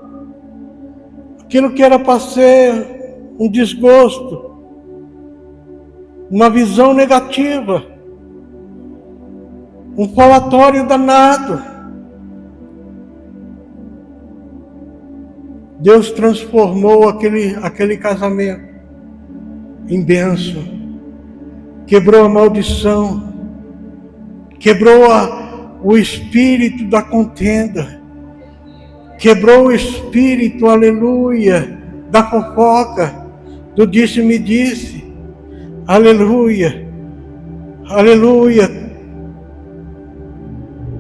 aquilo que era para ser um desgosto, uma visão negativa, um falatório danado, Deus transformou aquele casamento em bênção, quebrou a maldição, quebrou o espírito da contenda, quebrou o espírito, aleluia, da fofoca, do disse-me-disse, aleluia, aleluia.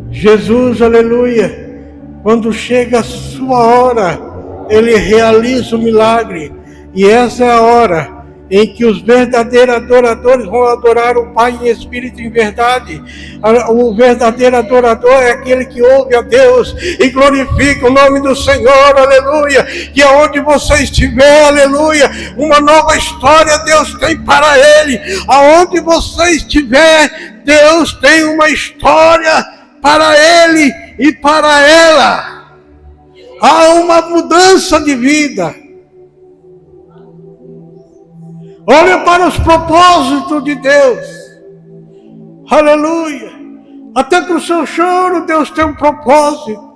Jesus, aleluia, quando chega a sua hora, Ele realiza o milagre, e essa é a hora em que os verdadeiros adoradores vão adorar o Pai em espírito e em verdade. O verdadeiro adorador é aquele que ouve a Deus e glorifica o nome do Senhor, aleluia. Que aonde você estiver, aleluia, uma nova história Deus tem para ele. Aonde você estiver, Deus tem uma história para ele e para ela. Há uma mudança de vida. Olha para os propósitos de Deus. Aleluia. Até para o seu choro, Deus tem um propósito.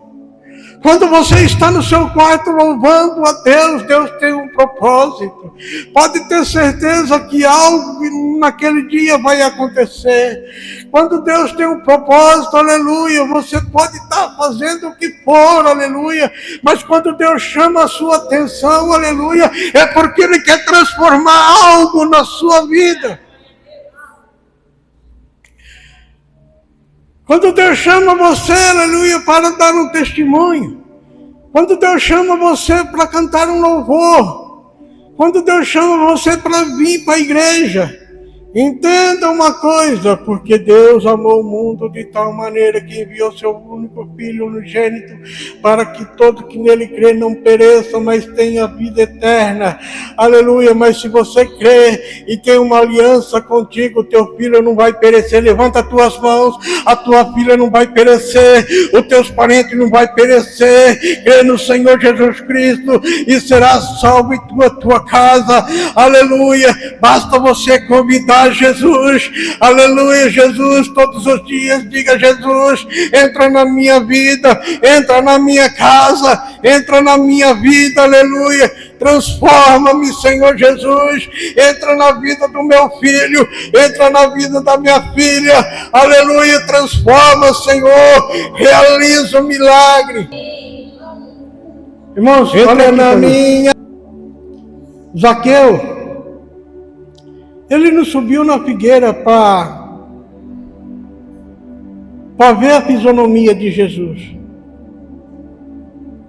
Quando você está no seu quarto louvando a Deus, Deus tem um propósito. Pode ter certeza que algo naquele dia vai acontecer. Quando Deus tem um propósito, aleluia, você pode estar fazendo o que for, aleluia. Mas quando Deus chama a sua atenção, aleluia, é porque Ele quer transformar algo na sua vida. Quando Deus chama você, aleluia, para dar um testemunho. Quando Deus chama você para cantar um louvor. Quando Deus chama você para vir para a igreja. Entenda uma coisa, porque Deus amou o mundo de tal maneira que enviou seu único Filho unigênito, para que todo que nele crê não pereça, mas tenha vida eterna. Aleluia. Mas se você crê e tem uma aliança contigo, teu filho não vai perecer. Levanta as tuas mãos, a tua filha não vai perecer, os teus parentes não vai perecer. Crê no Senhor Jesus Cristo e será salvo em tua casa. Aleluia. Basta você convidar Jesus, aleluia, Jesus, todos os dias, diga: Jesus, entra na minha vida, entra na minha casa, entra na minha vida, aleluia, transforma-me, Senhor Jesus, entra na vida do meu filho, entra na vida da minha filha, aleluia, transforma, Senhor, realiza o milagre. Irmãos, olha na minha. Zaqueu, ele não subiu na figueira para ver a fisionomia de Jesus.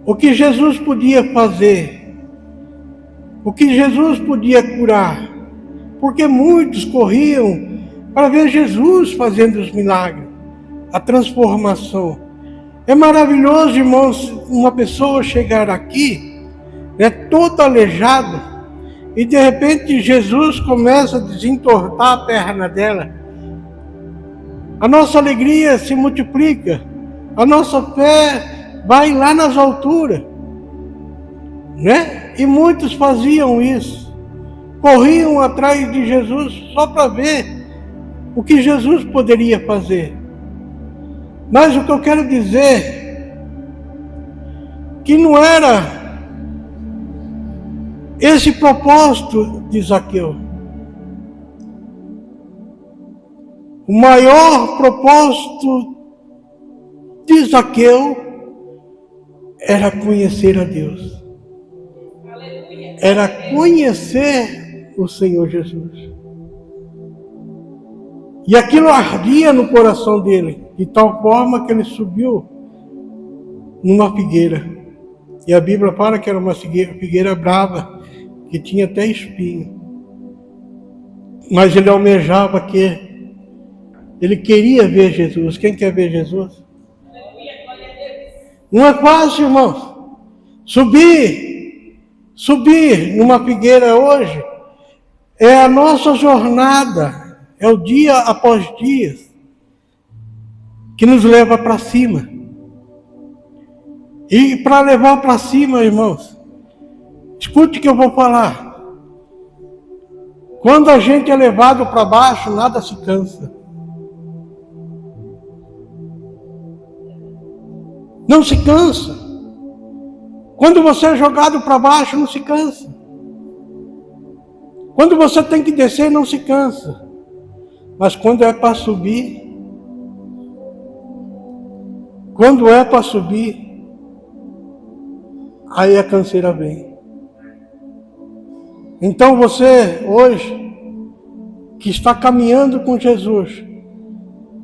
O que Jesus podia fazer, o que Jesus podia curar, porque muitos corriam para ver Jesus fazendo os milagres, a transformação. É maravilhoso, irmãos, uma pessoa chegar aqui, toda aleijada, e de repente Jesus começa a desentortar a perna dela. A nossa alegria se multiplica, a nossa fé vai lá nas alturas, E muitos faziam isso, corriam atrás de Jesus só para ver o que Jesus poderia fazer. Mas o que eu quero dizer, que não era esse propósito de Zaqueu. O maior propósito de Zaqueu era conhecer a Deus. Era conhecer o Senhor Jesus. E aquilo ardia no coração dele, de tal forma que ele subiu numa figueira. E a Bíblia fala que era uma figueira brava, que tinha até espinho. Mas ele almejava que ele queria ver Jesus. Quem quer ver Jesus? Não é fácil, irmãos. Subir numa figueira hoje é a nossa jornada, é o dia após dia que nos leva para cima. E para levar para cima, irmãos, escute o que eu vou falar. Quando a gente é levado para baixo, nada se cansa. Não se cansa. Quando você é jogado para baixo, não se cansa. Quando você tem que descer, não se cansa. Mas quando é para subir, aí a canseira vem. Então você, hoje, que está caminhando com Jesus,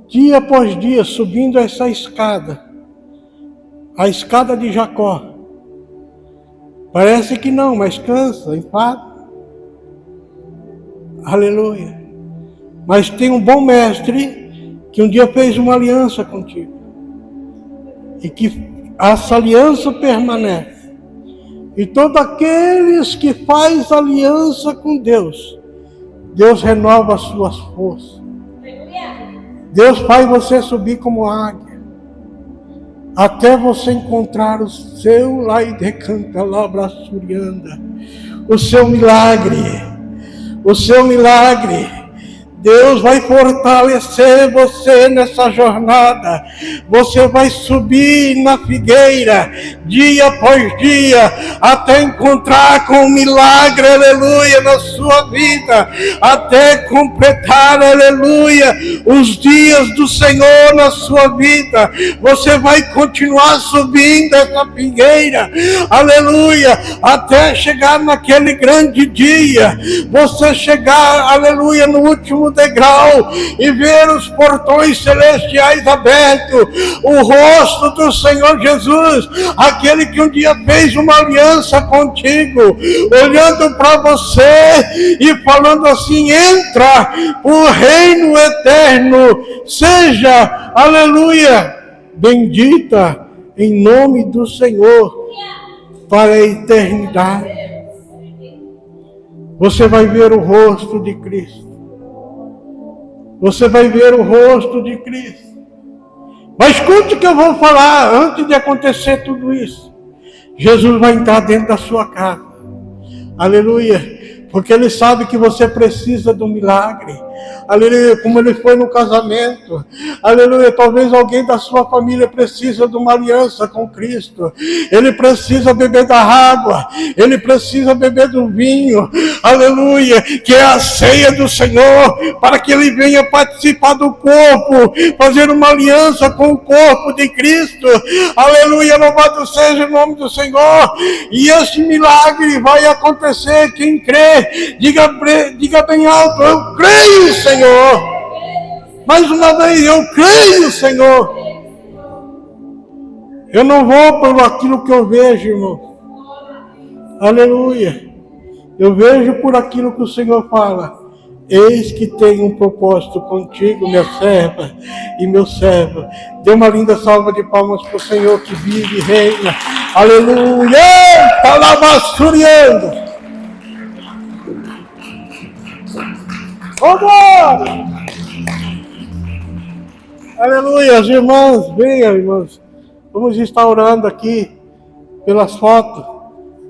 dia após dia, subindo essa escada, a escada de Jacó, parece que não, mas cansa, enfada. Aleluia. Mas tem um bom mestre que um dia fez uma aliança contigo. E que essa aliança permanece. E todos aqueles que fazem aliança com Deus, Deus renova as suas forças. Deus faz você subir como águia, até você encontrar o seu o seu milagre. O seu milagre. Deus vai fortalecer você nessa jornada. Você vai subir na figueira, dia após dia, até encontrar com um milagre, aleluia, na sua vida, até completar, aleluia, os dias do Senhor na sua vida. Você vai continuar subindo essa figueira, aleluia, até chegar naquele grande dia. Você chegar, aleluia, no último último degrau e ver os portões celestiais abertos, o rosto do Senhor Jesus, aquele que um dia fez uma aliança contigo, olhando para você e falando assim: entra o reino eterno, seja, aleluia, bendita em nome do Senhor para a eternidade. Você vai ver o rosto de Cristo. Você vai ver o rosto de Cristo. Mas escute o que eu vou falar antes de acontecer tudo isso. Jesus vai entrar dentro da sua casa. Aleluia. Porque Ele sabe que você precisa do milagre. Aleluia, como Ele foi no casamento. Aleluia, talvez alguém da sua família precisa de uma aliança com Cristo. Ele precisa beber da água. Ele precisa beber do vinho. Aleluia, que é a ceia do Senhor, para que Ele venha participar do corpo, fazer uma aliança com o corpo de Cristo. Aleluia, louvado seja o nome do Senhor. E esse milagre vai acontecer. Quem crê, diga bem alto: eu creio, Senhor. Mais uma vez, eu creio, Senhor. Eu não vou por aquilo que eu vejo, irmão. Aleluia. Eu vejo por aquilo que o Senhor fala. Eis que tenho um propósito contigo, minha serva e meu servo. Dê uma linda salva de palmas para o Senhor que vive e reina. Aleluia. Está lá vasculhando. Vamos! Aleluia, as irmãs, venham, irmãs. Vamos estar orando aqui pelas fotos.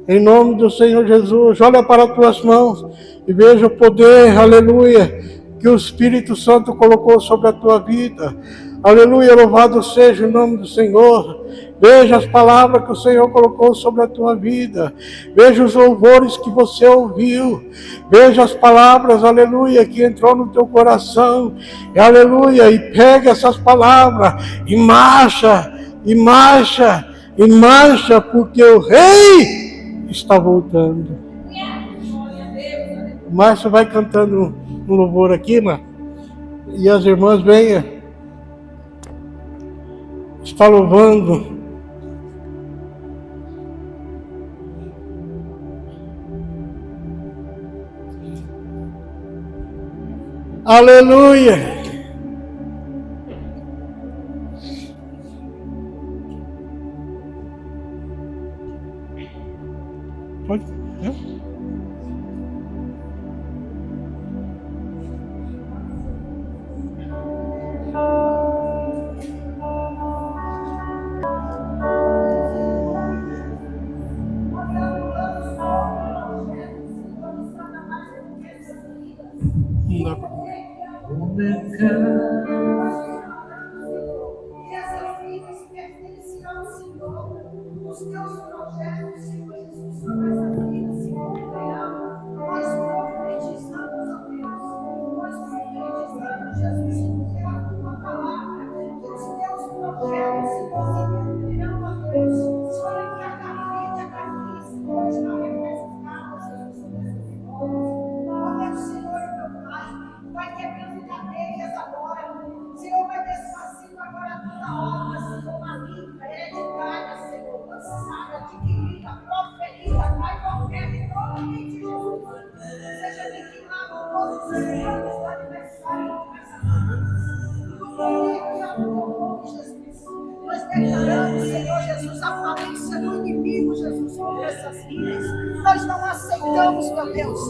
Em nome do Senhor Jesus, olha para as tuas mãos e veja o poder, aleluia, que o Espírito Santo colocou sobre a tua vida. Aleluia, louvado seja o nome do Senhor. Veja as palavras que o Senhor colocou sobre a tua vida. Veja os louvores que você ouviu. Veja as palavras, aleluia, que entrou no teu coração. Aleluia, e pega essas palavras e marcha, e marcha, e marcha, porque o Rei está voltando. Márcia vai cantando um louvor aqui, mas e as irmãs venham. Está louvando. Aleluia. Pode? Não dá pra... E essas vidas pertencem ao Senhor. Os teus projetos, Senhor Jesus, sobre essas vidas se cumprirão. Nós profetizamos, ó Deus. Nós profetizamos, Jesus, pela tua palavra, que os teus projetos, Senhor, se cumprirão, ó Deus. Sobre cada vida, cada Senhor, está representada, Jesus, nesses irmãos. Ó Deus, Senhor, meu Pai, vai quebrando cadeias agora. Senhor, vai desfazindo agora toda obra, Senhor, maligna, hereditária, Senhor, lançada, adquirida, proferida, vai qualquer em nome de Jesus. Seja aniquilado todos os planos do adversário nessa vida. No poder do nome de Jesus. Nós declaramos, Senhor Jesus, a falência do inimigo, Jesus, sobre essas vidas. Nós não aceitamos, meu Deus,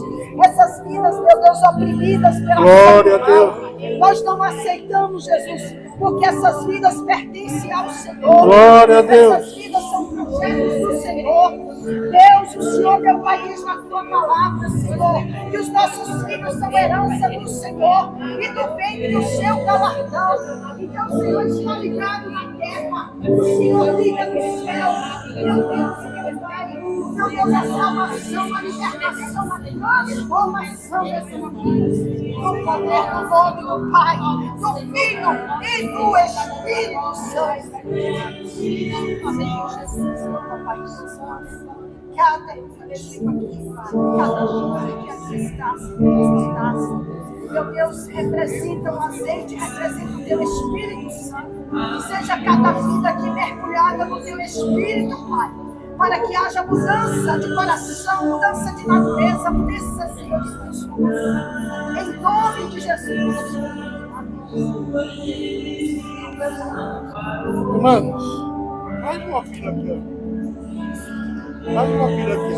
essas vidas, meu Deus, oprimidas pela Glória a Deus. Nós não aceitamos, Jesus, porque essas vidas pertencem ao Senhor. Glória a Deus. Essas vidas são projetos do Senhor. Deus, o Senhor, meu Pai, diz na tua palavra, Senhor, que os nossos filhos são herança do Senhor e do bem do seu galardão. Então, o Senhor está ligado na terra, o Senhor liga no céu. Meu Deus, meu Pai, meu Deus, a salvação, a libertação, a transformação dessas vidas. No poder do nome do Pai, do Filho e do Espírito Santo. Senhor Jesus, meu Pai, que cada enfermecimento aqui, Pai, cada dor que aqui está, Senhor, meu Deus, representa o azeite, representa o teu Espírito Santo. Que seja cada vida aqui mergulhada no teu Espírito, Pai. Para que haja mudança de coração, mudança de natureza, mudança, Senhor, de transformação. Em nome de Jesus. Irmãos, faz uma fila aqui, ó. Faz uma fila aqui.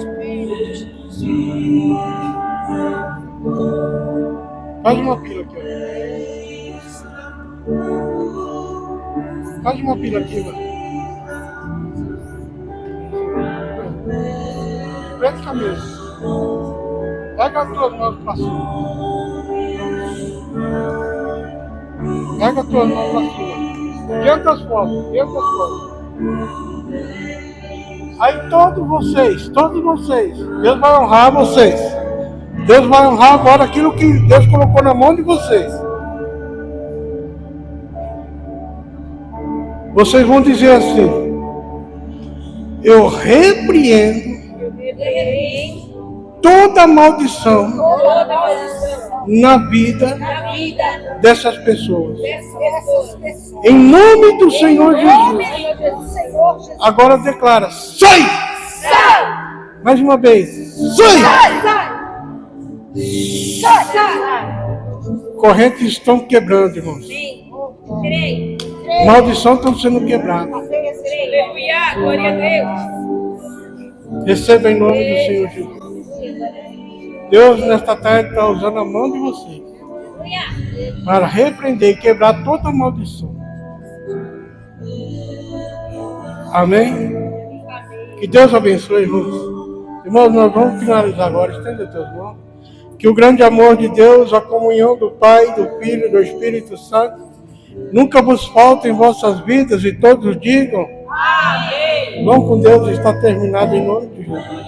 Faz uma fila aqui, ó. Faz uma fila aqui, mano. Frente à mesa. Pega as tuas mãos para cima. Pega as tuas mãos para cima. Diante das fotos, diante das fotos. Aí todos vocês, Deus vai honrar vocês. Deus vai honrar agora aquilo que Deus colocou na mão de vocês. Vocês vão dizer assim: eu repreendo toda maldição na vida dessas pessoas. Em nome do Senhor Jesus. Agora declara: sai! Mais uma vez: sai! Correntes estão quebrando, irmãos. Maldição estão sendo quebradas. Aleluia, glória a Deus. Receba em nome do Senhor Jesus. Deus nesta tarde está usando a mão de vocês para repreender e quebrar toda maldição. Amém? Que Deus abençoe, irmãos. Irmãos, nós vamos finalizar agora. Estenda as tuas mãos. Que o grande amor de Deus, a comunhão do Pai, do Filho e do Espírito Santo nunca vos falte em vossas vidas, e todos digam: amém. Vão com Deus, está terminado em nome de Jesus.